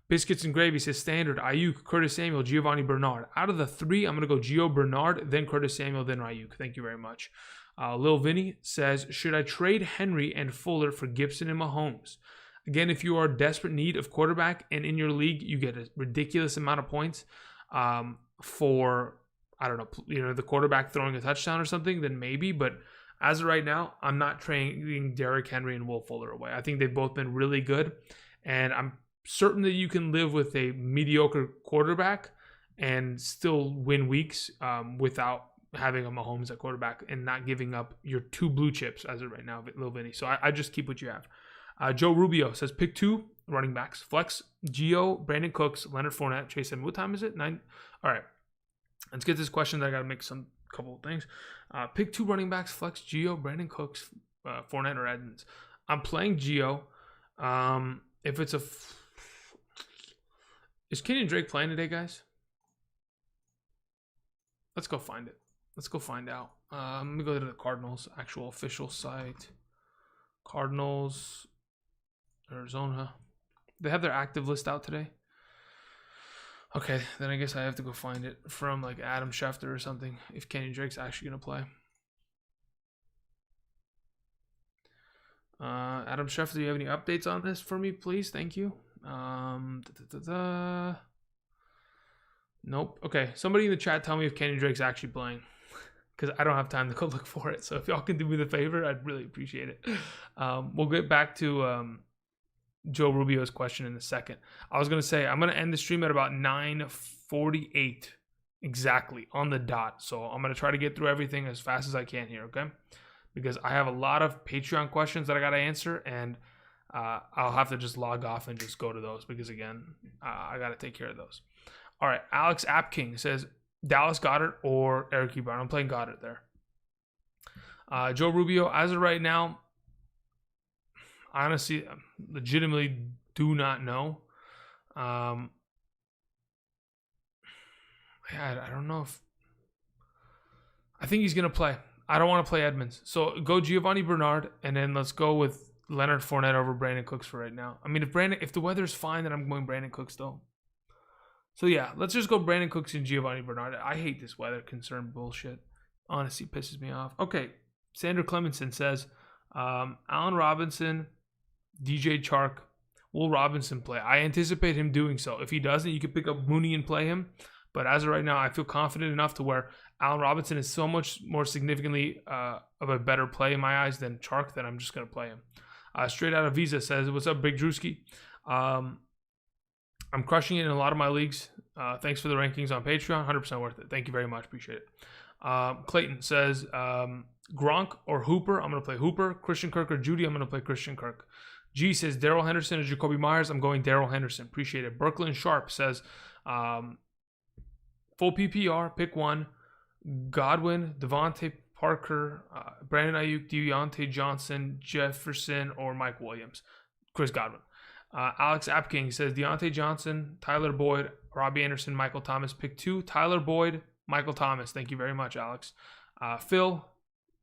Biscuits and Gravy says standard Ayuk, Curtis Samuel, Giovanni Bernard. Out of the three, I'm going to go Gio Bernard, then Curtis Samuel, then Ayuk. Thank you very much. Lil Vinny says, should I trade Henry and Fuller for Gibson and Mahomes? Again, if you are in desperate need of quarterback and in your league, you get a ridiculous amount of points for, I don't know, the quarterback throwing a touchdown or something, then maybe. But as of right now, I'm not trading Derrick Henry and Will Fuller away. I think they've both been really good. And I'm certain that you can live with a mediocre quarterback and still win weeks without having a Mahomes at quarterback and not giving up your two blue chips as of right now, Lil Vinny. So I just keep what you have. Joe Rubio says, pick 2 running backs. Flex, Gio, Brandon Cooks, Leonard Fournette, Chase Edmonds. What time is it? 9? All right. Let's get this question. I got to make some couple of things. Pick 2 running backs. Flex, Gio, Brandon Cooks, Fournette, or Edmonds. I'm playing Gio. If it's is Kenyon Drake playing today, guys? Let's go find it. Let's go find out. Let me go to the Cardinals actual official site. Cardinals, Arizona. They have their active list out today. Okay, then I guess I have to go find it from like Adam Schefter or something if Kenyon Drake's actually going to play. Adam Schefter, do you have any updates on this for me, please? Thank you. Nope. Okay, somebody in the chat tell me if Kenyon Drake's actually playing, because I don't have time to go look for it. So if y'all can do me the favor, I'd really appreciate it. We'll get back to Joe Rubio's question in a second. I was going to say I'm going to end the stream at about 9:48 exactly on the dot. So I'm going to try to get through everything as fast as I can here, okay? Because I have a lot of Patreon questions that I got to answer, and I'll have to just log off and just go to those because, again, I got to take care of those. All right, Alex Apking says, Dallas Goedert or Eric Ebron. I'm playing Goddard there. Joe Rubio, as of right now, honestly, legitimately do not know. I don't know if... I think he's going to play. I don't want to play Edmonds. So go Giovanni Bernard, and then let's go with Leonard Fournette over Brandon Cooks for right now. I mean, if the weather's fine, then I'm going Brandon Cooks though. So yeah, let's just go Brandon Cooks and Giovanni Bernard. I hate this weather concern bullshit. Honestly, pisses me off. Okay, Sandra Clemenson says, Allen Robinson, DJ Chark, will Robinson play? I anticipate him doing so. If he doesn't, you can pick up Mooney and play him. But as of right now, I feel confident enough to where Allen Robinson is so much more significantly of a better play in my eyes than Chark that I'm just going to play him. Straight Out of Visa says, what's up, Big Drewski? I'm crushing it in a lot of my leagues. Thanks for the rankings on Patreon. 100% worth it. Thank you very much. Appreciate it. Clayton says, Gronk or Hooper. I'm going to play Hooper. Christian Kirk or Judy. I'm going to play Christian Kirk. G says, Darrell Henderson or Jacoby Myers. I'm going Darrell Henderson. Appreciate it. Brooklyn Sharp says, full PPR, pick 1. Godwin, Devontae Parker, Brandon Ayuk, Deontay Johnson, Jefferson, or Mike Williams. Chris Godwin. Alex Apking says Deontay Johnson, Tyler Boyd, Robbie Anderson, Michael Thomas. Pick 2, Tyler Boyd, Michael Thomas. Thank you very much, Alex. Phil,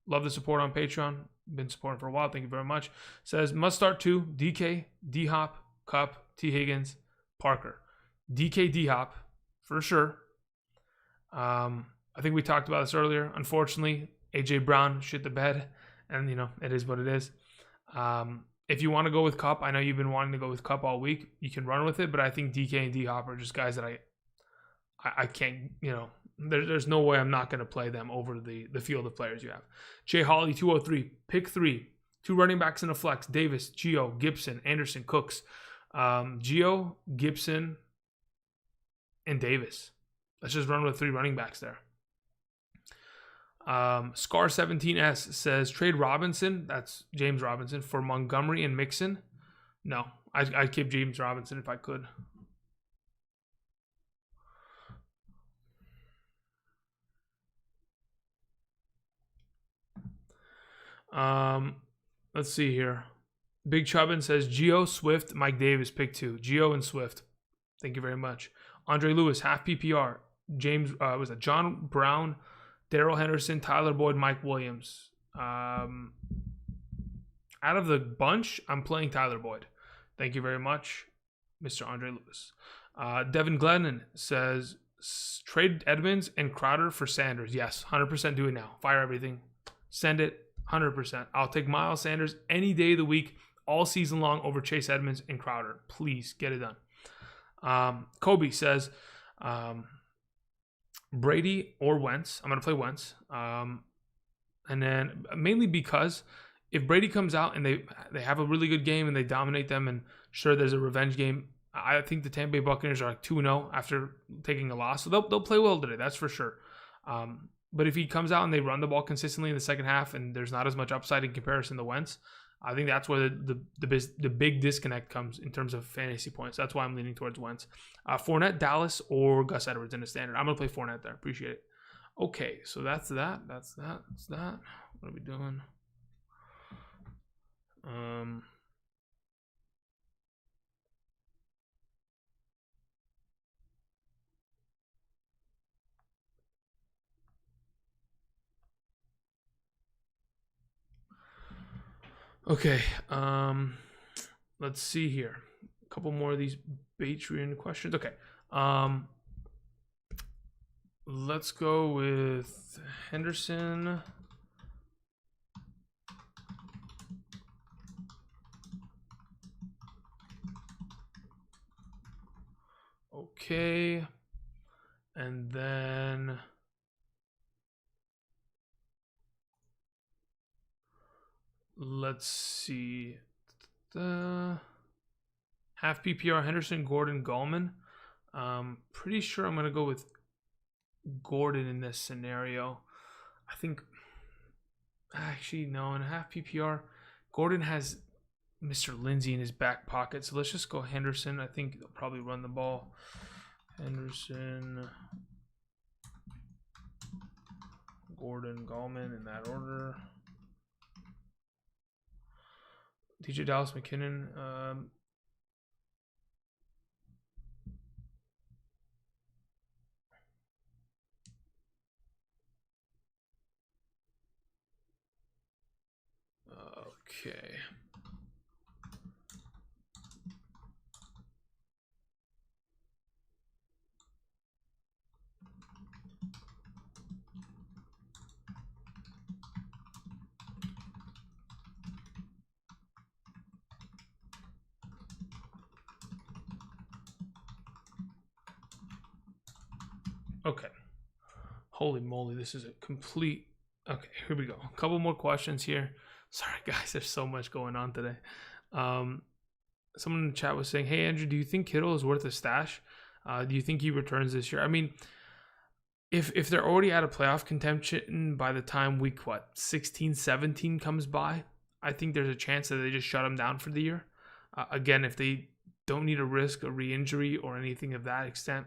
love the support on Patreon. Been supporting for a while. Thank you very much. Says must start 2, DK, D-Hop, Cup, T. Higgins, Parker. DK, D-Hop, for sure. I think we talked about this earlier. Unfortunately, AJ Brown shit the bed, and it is what it is. If you want to go with Cup, I know you've been wanting to go with Cup all week. You can run with it, but I think DK and D-Hop are just guys that I can't, there's no way I'm not going to play them over the field of players you have. Jay Hawley, 203, pick 3. 2 running backs in a flex. Davis, Gio, Gibson, Anderson, Cooks. Gio, Gibson, and Davis. Let's just run with 3 running backs there. Scar17S says, trade Robinson, that's James Robinson, for Montgomery and Mixon. No, I'd keep James Robinson if I could. Let's see here. Big Chubbin says Gio, Swift, Mike Davis, pick 2. Gio and Swift. Thank you very much. Andre Lewis, half PPR. James, was it John Brown, Darrell Henderson, Tyler Boyd, Mike Williams. Out of the bunch, I'm playing Tyler Boyd. Thank you very much, Mr. Andre Lewis. Devin Glennon says, trade Edmonds and Crowder for Sanders. Yes, 100% do it now. Fire everything. Send it, 100%. I'll take Miles Sanders any day of the week, all season long, over Chase Edmonds and Crowder. Please, get it done. Kobe says, Brady or Wentz. I'm going to play Wentz. And then mainly because if Brady comes out and they have a really good game and they dominate them, and sure, there's a revenge game. I think the Tampa Bay Buccaneers are like 2-0 after taking a loss. So they'll play well today, that's for sure. But if he comes out and they run the ball consistently in the second half and there's not as much upside in comparison to Wentz, I think that's where the big disconnect comes in terms of fantasy points. That's why I'm leaning towards Wentz. Fournette, Dallas, or Gus Edwards in a standard. I'm going to play Fournette there. Appreciate it. Okay, so that's that. That's that. What are we doing? Okay, let's see here. A couple more of these Patreon questions. Okay, let's go with Henderson. Okay, and then let's see. Half PPR, Henderson, Gordon, Gallman. Pretty sure I'm going to go with Gordon in this scenario. I think, actually, no, in half PPR, Gordon has Mr. Lindsey in his back pocket. So let's just go Henderson. I think they'll probably run the ball. Henderson, Gordon, Gallman in that order. DJ Dallas, McKinnon. Okay. Okay. Holy moly, this is a complete... Okay, here we go. A couple more questions here. Sorry, guys, there's so much going on today. Someone in the chat was saying, hey, Andrew, do you think Kittle is worth a stash? Do you think he returns this year? I mean, if they're already out of playoff contention by the time week, 16, 17 comes by, I think there's a chance that they just shut him down for the year. Again, if they don't need to risk a re-injury or anything of that extent,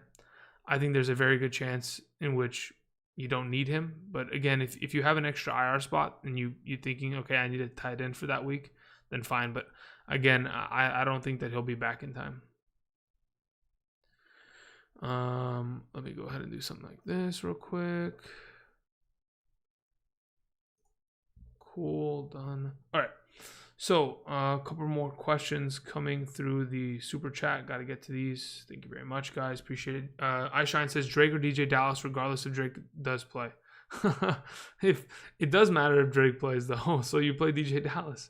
I think there's a very good chance in which you don't need him. But again, if you have an extra IR spot and you're thinking, okay, I need a tight end for that week, then fine. But again, I don't think that he'll be back in time. Let me go ahead and do something like this real quick. Cool, done. All right. So a couple more questions coming through the super chat. Got to get to these. Thank you very much, guys. Appreciate it. iShine says Drake or DJ Dallas, regardless if Drake does play. If it does matter if Drake plays, though, so you play DJ Dallas.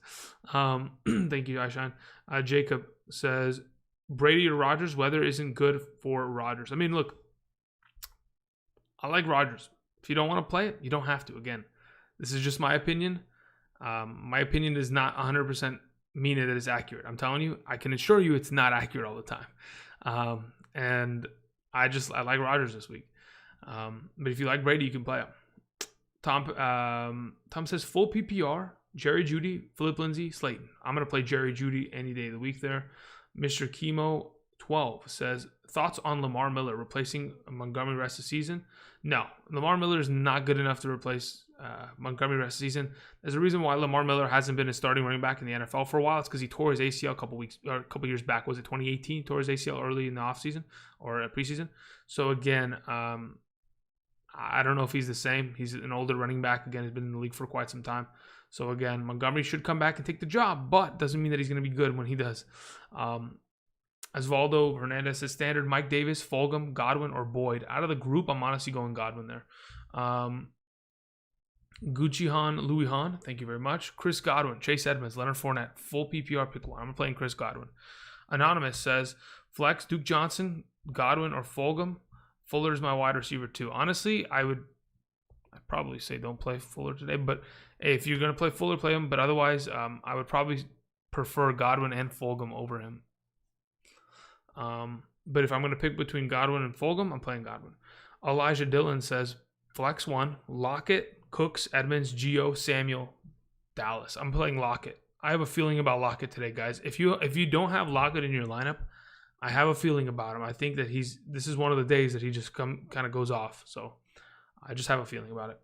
Thank you, iShine. Jacob says Brady or Rodgers. Weather isn't good for Rodgers. I mean, look, I like Rodgers. If you don't want to play it, you don't have to. Again, this is just my opinion. My opinion does not 100% mean that it's accurate. I'm telling you, I can assure you it's not accurate all the time. And I like Rodgers this week. But if you like Brady, you can play him. Tom says full PPR, Jerry Jeudy, Philip Lindsay, Slayton. I'm going to play Jerry Jeudy any day of the week there. Mr. Chemo 12 says, thoughts on Lamar Miller replacing Montgomery rest of the season? No, Lamar Miller is not good enough to replace Montgomery rest of the season. There's a reason why Lamar Miller hasn't been a starting running back in the NFL for a while. It's because he tore his ACL a couple years back. Was it 2018? Tore his ACL early in the offseason or preseason. So again, I don't know if he's the same. He's an older running back. Again, he's been in the league for quite some time. So again, Montgomery should come back and take the job, but doesn't mean that he's going to be good when he does. Osvaldo Hernandez says standard Mike Davis, Fulgham, Godwin, or Boyd. Out of the group, I'm honestly going Godwin there. Gucci-Han, Louis Han, thank you very much. Chris Godwin, Chase Edmonds, Leonard Fournette, full PPR pick one. I'm playing Chris Godwin. Anonymous says flex Duke Johnson, Godwin, or Fulgham. Fuller is my wide receiver too. Honestly, I'd probably say don't play Fuller today, but hey, if you're going to play Fuller, play him. But otherwise, I would probably prefer Godwin and Fulgham over him. But if I'm going to pick between Godwin and Fulgham, I'm playing Godwin. Elijah Dillon says flex one, Lockett, Cooks, Edmonds, Gio, Samuel, Dallas. I'm playing Lockett. I have a feeling about Lockett today, guys. If you don't have Lockett in your lineup, I have a feeling about him. I think that this is one of the days that he just kind of goes off. So I just have a feeling about it.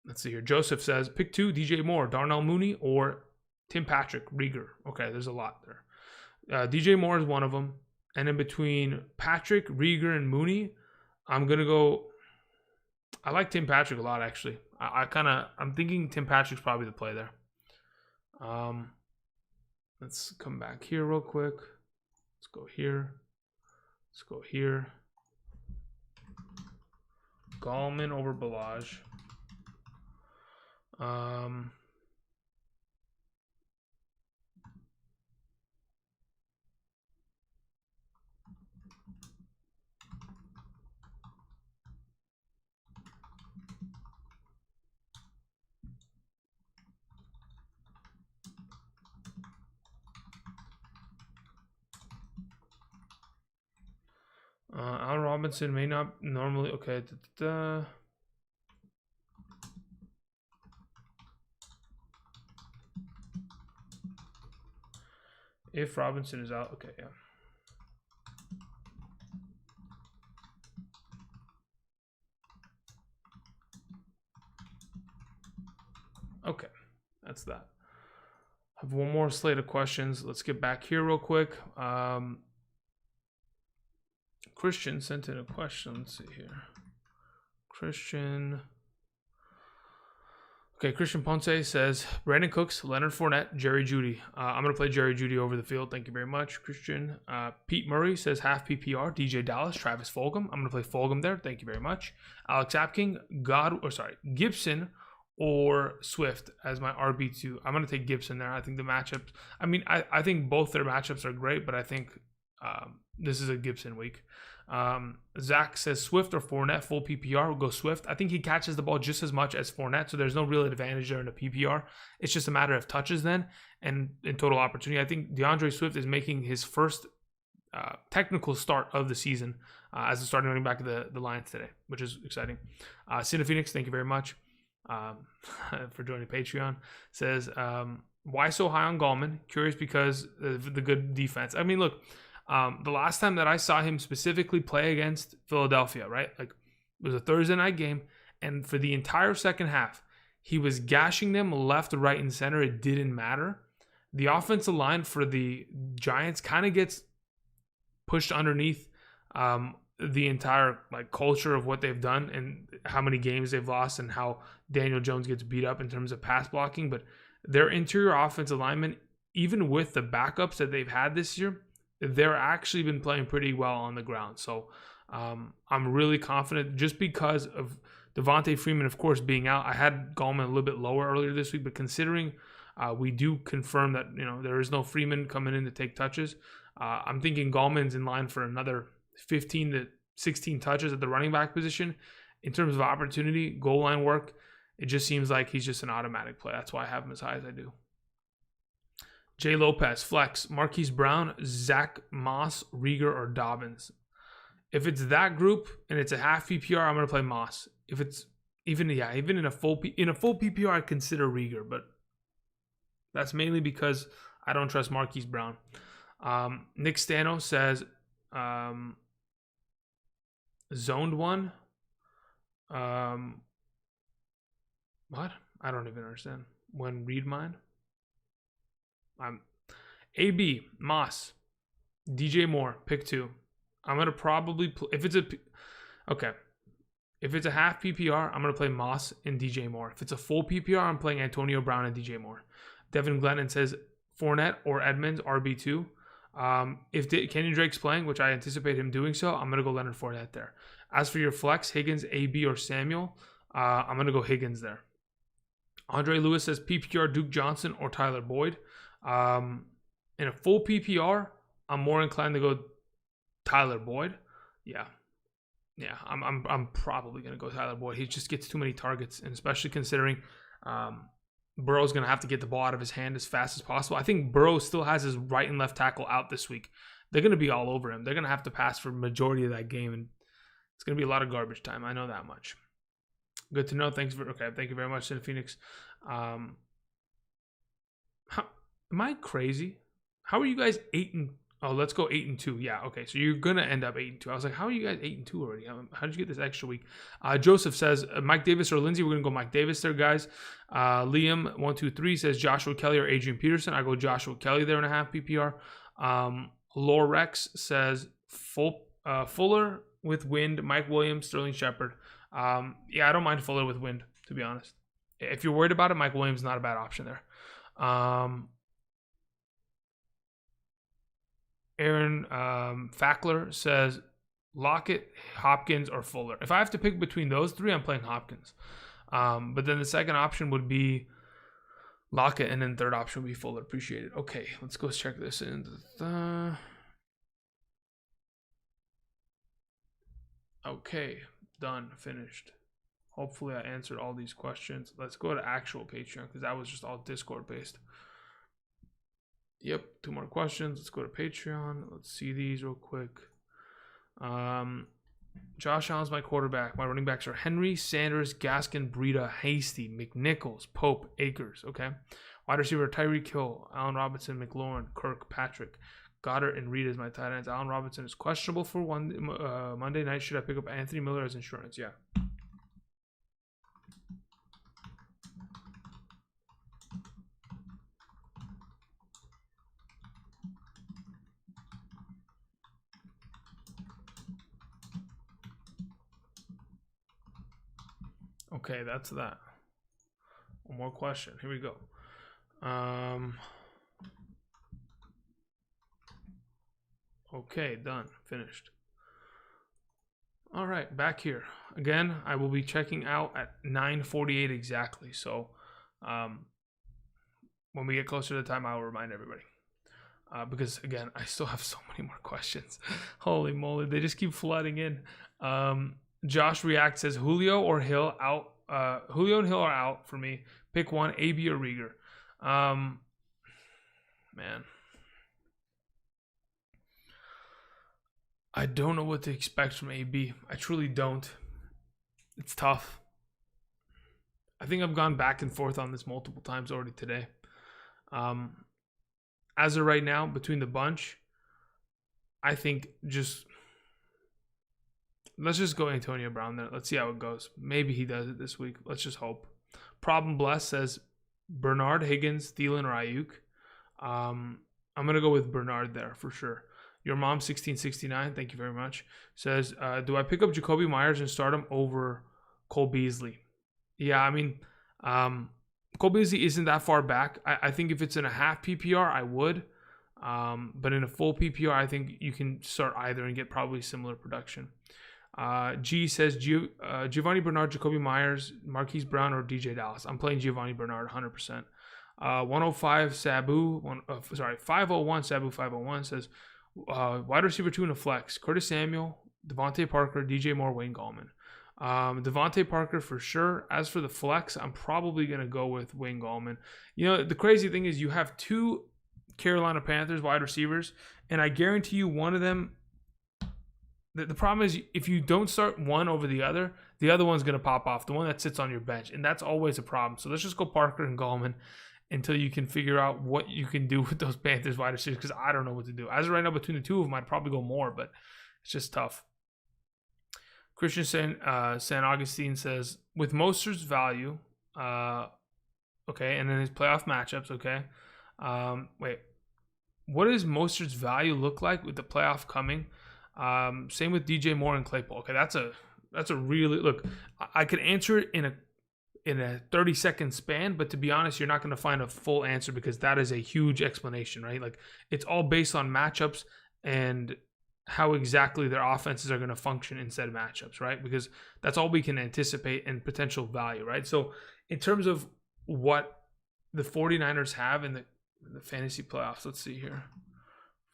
Let's see here. Joseph says pick two, DJ Moore, Darnell Mooney, or Tim Patrick, Rieger. Okay, there's a lot there. DJ Moore is one of them. And in between Patrick, Rieger, and Mooney, I'm going to go. I like Tim Patrick a lot, actually. I'm thinking Tim Patrick's probably the play there. Let's come back here real quick. Let's go here. Let's go here. Gallman over Balaj. Allen Robinson may not normally. Okay. If Robinson is out, okay, yeah. Okay, that's that. I have one more slate of questions. Let's get back here real quick. Christian sent in a question. Let's see here. Christian Ponce says, Brandon Cooks, Leonard Fournette, Jerry Jeudy. I'm going to play Jerry Jeudy over the field. Thank you very much, Christian. Pete Murray says half PPR, DJ Dallas, Travis Fulgham. I'm going to play Fulgham there. Thank you very much. Alex Apking, Gibson or Swift as my RB2. I'm going to take Gibson there. I think the matchups, I think both their matchups are great, but I think this is a Gibson week. Zach says Swift or Fournette, full PPR. We'll go Swift. I think he catches the ball just as much as Fournette, so there's no real advantage there in the PPR. It's just a matter of touches then and in total opportunity. I think DeAndre Swift is making his first technical start of the season as the starting running back of the Lions today, which is exciting. Cine Phoenix, thank you very much for joining Patreon. Says, why so high on Gallman? Curious because of the good defense. I mean, look, the last time that I saw him specifically play against Philadelphia, right? Like, it was a Thursday night game, and for the entire second half, he was gashing them left, right, and center. It didn't matter. The offensive line for the Giants kind of gets pushed underneath the entire culture of what they've done and how many games they've lost and how Daniel Jones gets beat up in terms of pass blocking. But their interior offensive linemen, even with the backups that they've had this year, they're actually been playing pretty well on the ground. So I'm really confident just because of Devontae Freeman, of course, being out. I had Gallman a little bit lower earlier this week, but considering we do confirm that there is no Freeman coming in to take touches, I'm thinking Gallman's in line for another 15 to 16 touches at the running back position. In terms of opportunity, goal line work, it just seems like he's just an automatic play. That's why I have him as high as I do. Jay Lopez, flex, Marquise Brown, Zach Moss, Rieger, or Dobbins. If it's that group and it's a half PPR, I'm going to play Moss. If it's even in a full PPR, I'd consider Rieger, but that's mainly because I don't trust Marquise Brown. Nick Stano says zoned one. What? I don't even understand. When read mine. AB Moss, DJ Moore, pick 2. I'm gonna probably if it's a half PPR, I'm gonna play Moss and DJ Moore. If it's a full PPR, I'm playing Antonio Brown and DJ Moore. Devin Glennon says Fournette or Edmonds RB2. If Kenyon Drake's playing, which I anticipate him doing so, I'm gonna go Leonard Fournette there. As for your flex, Higgins, AB, or Samuel, I'm gonna go Higgins there. Andre Lewis says PPR Duke Johnson or Tyler Boyd. In a full PPR, I'm more inclined to go Tyler Boyd. Yeah, I'm probably gonna go Tyler Boyd. He just gets too many targets, and especially considering Burrow's gonna have to get the ball out of his hand as fast as possible. I think Burrow still has his right and left tackle out this week. They're gonna be all over him. They're gonna have to pass for the majority of that game, and it's gonna be a lot of garbage time. I know that much. Good to know. Thank you very much, Sin Phoenix. Am I crazy? How are you guys 8-? Oh, let's go 8-2. Yeah, okay. So you're gonna end up 8-2. I was like, how are you guys 8-2 already? How did you get this extra week? Joseph says Mike Davis or Lindsey. We're gonna go Mike Davis there, guys. Liam 123 says Joshua Kelly or Adrian Peterson. I go Joshua Kelly there in a half PPR. Lorex says Fuller with Wind, Mike Williams, Sterling Shepard. Yeah, I don't mind Fuller with Wind, to be honest. If you're worried about it, Mike Williams is not a bad option there. Aaron Fackler says Lockett, Hopkins, or Fuller. If I have to pick between those 3, I'm playing Hopkins. But then the second option would be Lockett, and then third option would be Fuller. Appreciate it. Okay, let's go check this in. Okay, done, finished. Hopefully I answered all these questions. Let's go to actual Patreon because that was just all Discord based. Yep, 2 more questions. Let's go to Patreon. Let's see these real quick. Josh Allen's my quarterback. My running backs are Henry, Sanders, Gaskin, Breida, Hasty, McNichols, Pope, Akers. Okay. Wide receiver Tyreek Hill, Allen Robinson, McLaurin, Kirk, Patrick, Goddard, and Reed as my tight ends. Allen Robinson is questionable for Monday night. Should I pick up Anthony Miller as insurance? Yeah. Okay, that's that. One more question. Here we go. Okay, done. Finished. All right, back here. Again, I will be checking out at 9:48 exactly. So when we get closer to the time, I will remind everybody. Because, again, I still have so many more questions. Holy moly, they just keep flooding in. Josh React says Julio or Hill out. Julio and Hill are out for me. Pick one, AB or Rieger. Man. I don't know what to expect from AB. I truly don't. It's tough. I think I've gone back and forth on this multiple times already today. As of right now, between the bunch, I think let's just go Antonio Brown there. Let's see how it goes. Maybe he does it this week. Let's just hope. Problem Bless says Bernard, Higgins, Thielen, or Ayuk. I'm going to go with Bernard there for sure. Your mom 1669, thank you very much, says, do I pick up Jacoby Myers and start him over Cole Beasley? Yeah, I mean, Cole Beasley isn't that far back. I think if it's in a half PPR, I would. But in a full PPR, I think you can start either and get probably similar production. G says Giovanni Bernard, Jacoby Myers, Marquise Brown, or DJ Dallas. I'm playing Giovanni Bernard 100%. 105 Sabu, 501 Sabu 501 says wide receiver 2 in a flex. Curtis Samuel, Devontae Parker, DJ Moore, Wayne Gallman. Devontae Parker for sure. As for the flex, I'm probably going to go with Wayne Gallman. You know, the crazy thing is you have 2 Carolina Panthers wide receivers, and I guarantee you one of them, the problem is if you don't start one over the other one's going to pop off, the one that sits on your bench, and that's always a problem. So let's just go Parker and Gallman. until you can figure out what you can do with those Panthers wide receivers, because I don't know what to do. As of right now, between the two of them, I'd probably go more, but it's just tough. Christian San Augustine says, with Mostert's value, okay, and then his playoff matchups, okay. Wait, what does Mostert's value look like with the playoff coming? Same with DJ Moore and Claypool. Okay, that's a really, look, I could answer it in a 30-second span, but to be honest, you're not going to find a full answer because that is a huge explanation, right? Like, it's all based on matchups and how exactly their offenses are going to function in said matchups, right? Because that's all we can anticipate and potential value, right? So in terms of what the 49ers have in the fantasy playoffs, let's see here.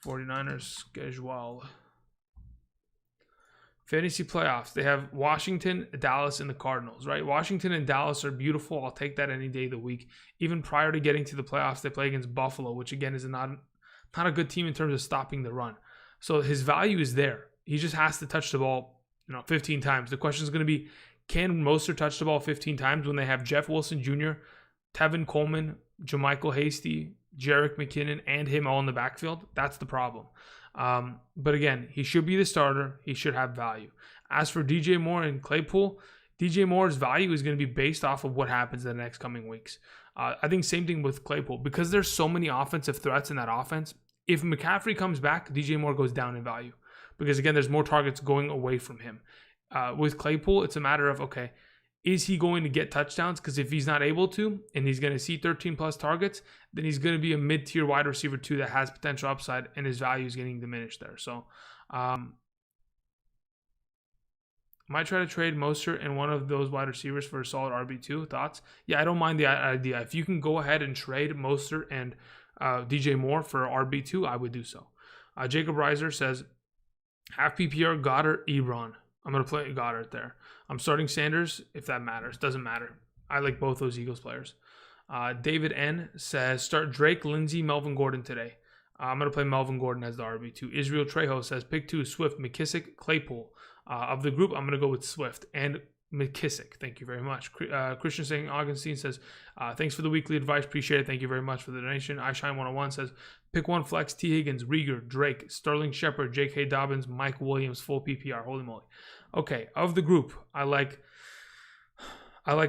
49ers schedule. Fantasy playoffs, they have Washington, Dallas, and the Cardinals, right? Washington and Dallas are beautiful. I'll take that any day of the week. Even prior to getting to the playoffs, they play against Buffalo, which again is not a good team in terms of stopping the run. So his value is there. He just has to touch the ball, 15 times. The question is going to be, can Mostert touch the ball 15 times when they have Jeff Wilson Jr., Tevin Coleman, Jermichael Hasty, Jerick McKinnon, and him all in the backfield? That's the problem. But again, he should be the starter. He should have value. As for DJ Moore and Claypool, DJ Moore's value is going to be based off of what happens in the next coming weeks. I think same thing with Claypool. Because there's so many offensive threats in that offense, if McCaffrey comes back, DJ Moore goes down in value. Because again, there's more targets going away from him. With Claypool, it's a matter of, okay, is he going to get touchdowns? Because if he's not able to, and he's going to see 13 plus targets, then he's going to be a mid-tier wide receiver too that has potential upside, and his value is getting diminished there. So, might try to trade Mostert and one of those wide receivers for a solid RB2. Thoughts? Yeah, I don't mind the idea. If you can go ahead and trade Mostert and DJ Moore for RB2, I would do so. Jacob Reiser says, half PPR, Goddard, Ebron. I'm going to play Goddard there. I'm starting Sanders, if that matters. Doesn't matter. I like both those Eagles players. David N. says, start Drake, Lindsey, Melvin Gordon today. I'm going to play Melvin Gordon as the RB2. Israel Trejo says, pick 2, Swift, McKissick, Claypool. Of the group, I'm going to go with Swift and McKissick. Thank you very much. Christian St. Augustine says, thanks for the weekly advice. Appreciate it. Thank you very much for the donation. iShine101 says, pick 1 flex, T. Higgins, Rieger, Drake, Sterling Shepard, J.K. Dobbins, Mike Williams, full PPR. Holy moly. Okay, of the group, I like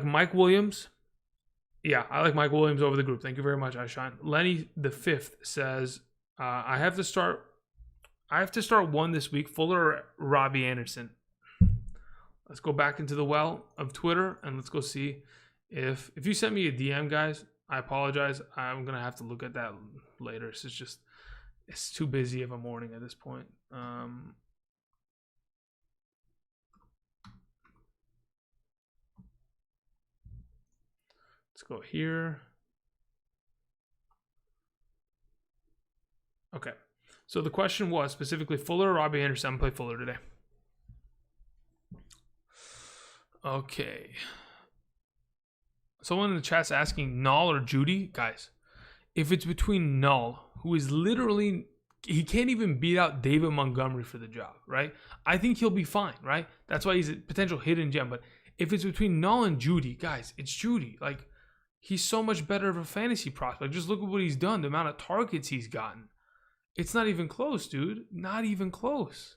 Mike Williams. Yeah, I like Mike Williams over the group. Thank you very much, iShine. Lenny the 5th says, I have to start one this week, Fuller or Robbie Anderson. Let's go back into the well of Twitter and let's go see if you sent me a DM, guys. I apologize. I'm gonna have to look at that later. It's too busy of a morning at this point. Let's go here. Okay. So the question was specifically Fuller or Robbie Anderson. I'm going to play Fuller today. Okay. Someone in the chat's asking Null or Judy. Guys, if it's between Null, who is literally, he can't even beat out David Montgomery for the job, right? I think he'll be fine, right? That's why he's a potential hidden gem. But if it's between Null and Judy, guys, it's Judy. Like, he's so much better of a fantasy prospect. Just look at what he's done, the amount of targets he's gotten. It's not even close, dude. Not even close.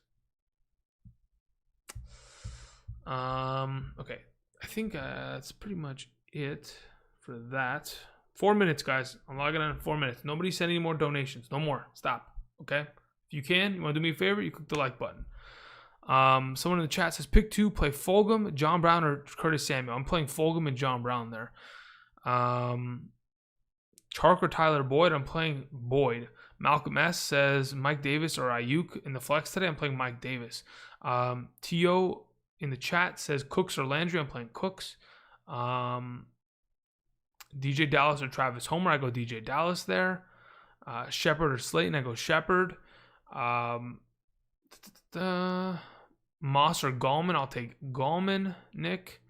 Okay. I think that's pretty much it for that. 4 minutes, guys. I'm logging on in 4 minutes. Nobody send any more donations. No more. Stop. Okay? If you can, you want to do me a favor, you click the like button. Someone in the chat says, pick 2, play Fulgham, John Brown, or Curtis Samuel. I'm playing Fulgham and John Brown there. Chark or Tyler Boyd. I'm playing Boyd. Malcolm S says Mike Davis or Ayuk in the flex today. I'm playing Mike Davis. T.O. in the chat says Cooks or Landry. I'm playing Cooks. DJ Dallas or Travis Homer. I go DJ Dallas there. Shepard or Slayton. I go Shepard. Moss or Gallman. I'll take Gallman. Nick.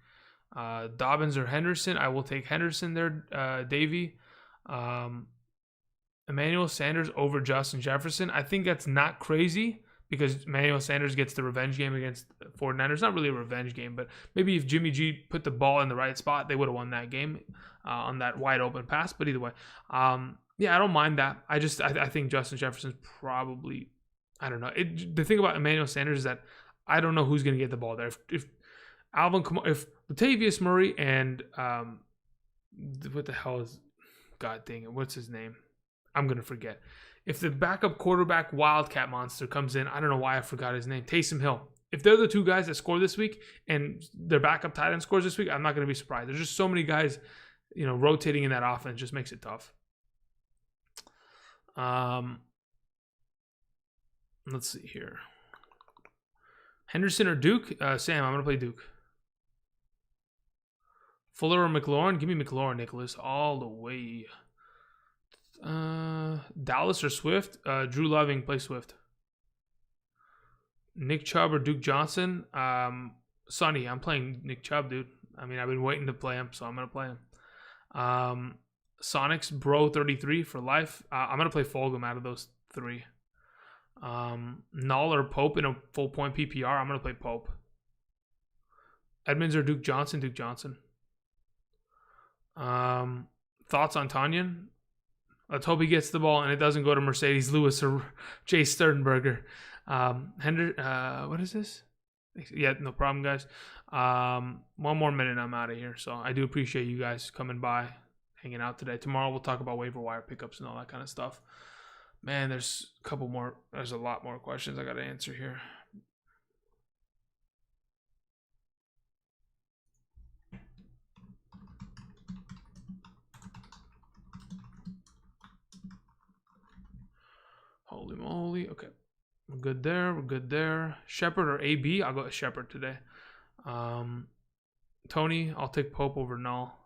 Dobbins or Henderson. I will take Henderson there. Davey. Emmanuel Sanders over Justin Jefferson. I think that's not crazy, because Emmanuel Sanders gets the revenge game against 49ers. Not really a revenge game, but maybe if Jimmy G put the ball in the right spot, they would have won that game on that wide open pass. But either way, yeah, I don't mind that. I think Justin Jefferson's probably, I don't know. The thing about Emmanuel Sanders is that I don't know who's going to get the ball there. If Latavius Murray and what the hell is, God dang it, what's his name? I'm going to forget. If the backup quarterback Wildcat monster comes in, I don't know why I forgot his name, Taysom Hill. If they're the two guys that score this week and their backup tight end scores this week, I'm not going to be surprised. There's just so many guys, rotating in that offense just makes it tough. Let's see here. Henderson or Duke? Sam, I'm going to play Duke. Fuller or McLaurin? Give me McLaurin, Nicholas, all the way. Dallas or Swift? Drew Loving, play Swift. Nick Chubb or Duke Johnson? Sonny, I'm playing Nick Chubb, dude. I mean, I've been waiting to play him, so I'm going to play him. Sonics, Bro 33 for life. I'm going to play Fulgham out of those three. Null or Pope in a full point PPR? I'm going to play Pope. Edmonds or Duke Johnson? Duke Johnson. Thoughts on Tanyan? Let's hope he gets the ball and it doesn't go to Mercedes Lewis or Jay Sternberger. What is this? Yeah, no problem, guys. One more minute and I'm out of here. So I do appreciate you guys coming by, hanging out today. Tomorrow we'll talk about waiver wire pickups and all that kind of stuff. Man, there's a lot more questions I got to answer here. Holy moly. Okay. We're good there. Shepard or AB? I'll go with Shepard today. Tony, I'll take Pope over Null.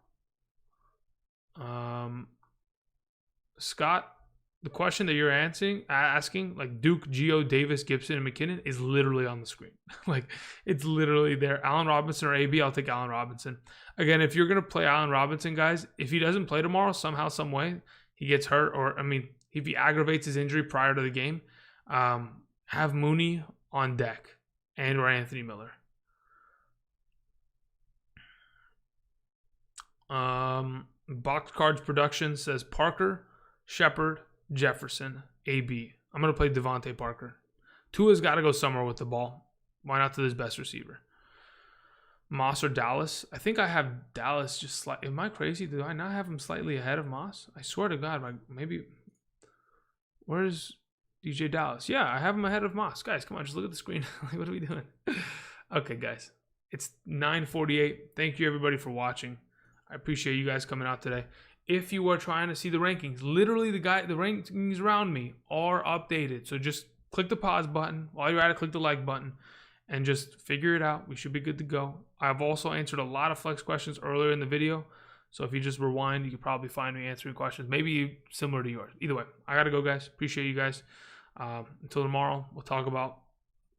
Scott, the question that you're asking, like Duke, Geo, Davis, Gibson, and McKinnon is literally on the screen. Like, it's literally there. Allen Robinson or AB, I'll take Allen Robinson. Again, if you're going to play Allen Robinson, guys, if he doesn't play tomorrow, somehow, some way, he gets hurt, or, if he aggravates his injury prior to the game, have Mooney on deck or Anthony Miller. Box Cards Production says Parker, Shepard, Jefferson, AB. I'm going to play Devontae Parker. Tua's got to go somewhere with the ball. Why not to his best receiver? Moss or Dallas? I think I have Dallas just slightly. Am I crazy? Do I not have him slightly ahead of Moss? I swear to God, maybe. Where's DJ Dallas? Yeah, I have him ahead of Moss. Guys, come on, just look at the screen. What are we doing? Okay, guys. It's 9:48. Thank you, everybody, for watching. I appreciate you guys coming out today. If you are trying to see the rankings, literally the rankings around me are updated. So just click the pause button. While you're at it, click the like button and just figure it out. We should be good to go. I've also answered a lot of flex questions earlier in the video. So if you just rewind, you could probably find me answering questions, maybe similar to yours. Either way, I got to go, guys. Appreciate you guys. Until tomorrow, we'll talk about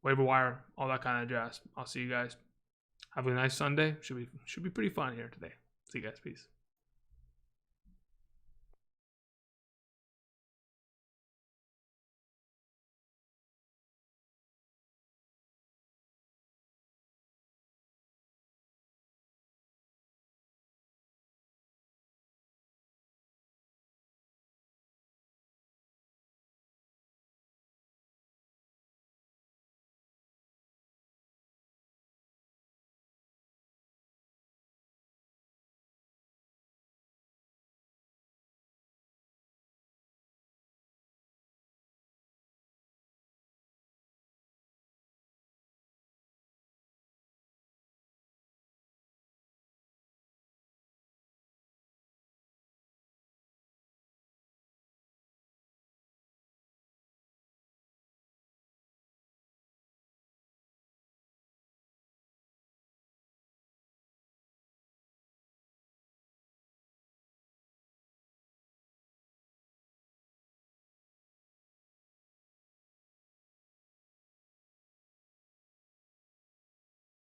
waiver wire, all that kind of jazz. I'll see you guys. Have a nice Sunday. Should be pretty fun here today. See you guys. Peace.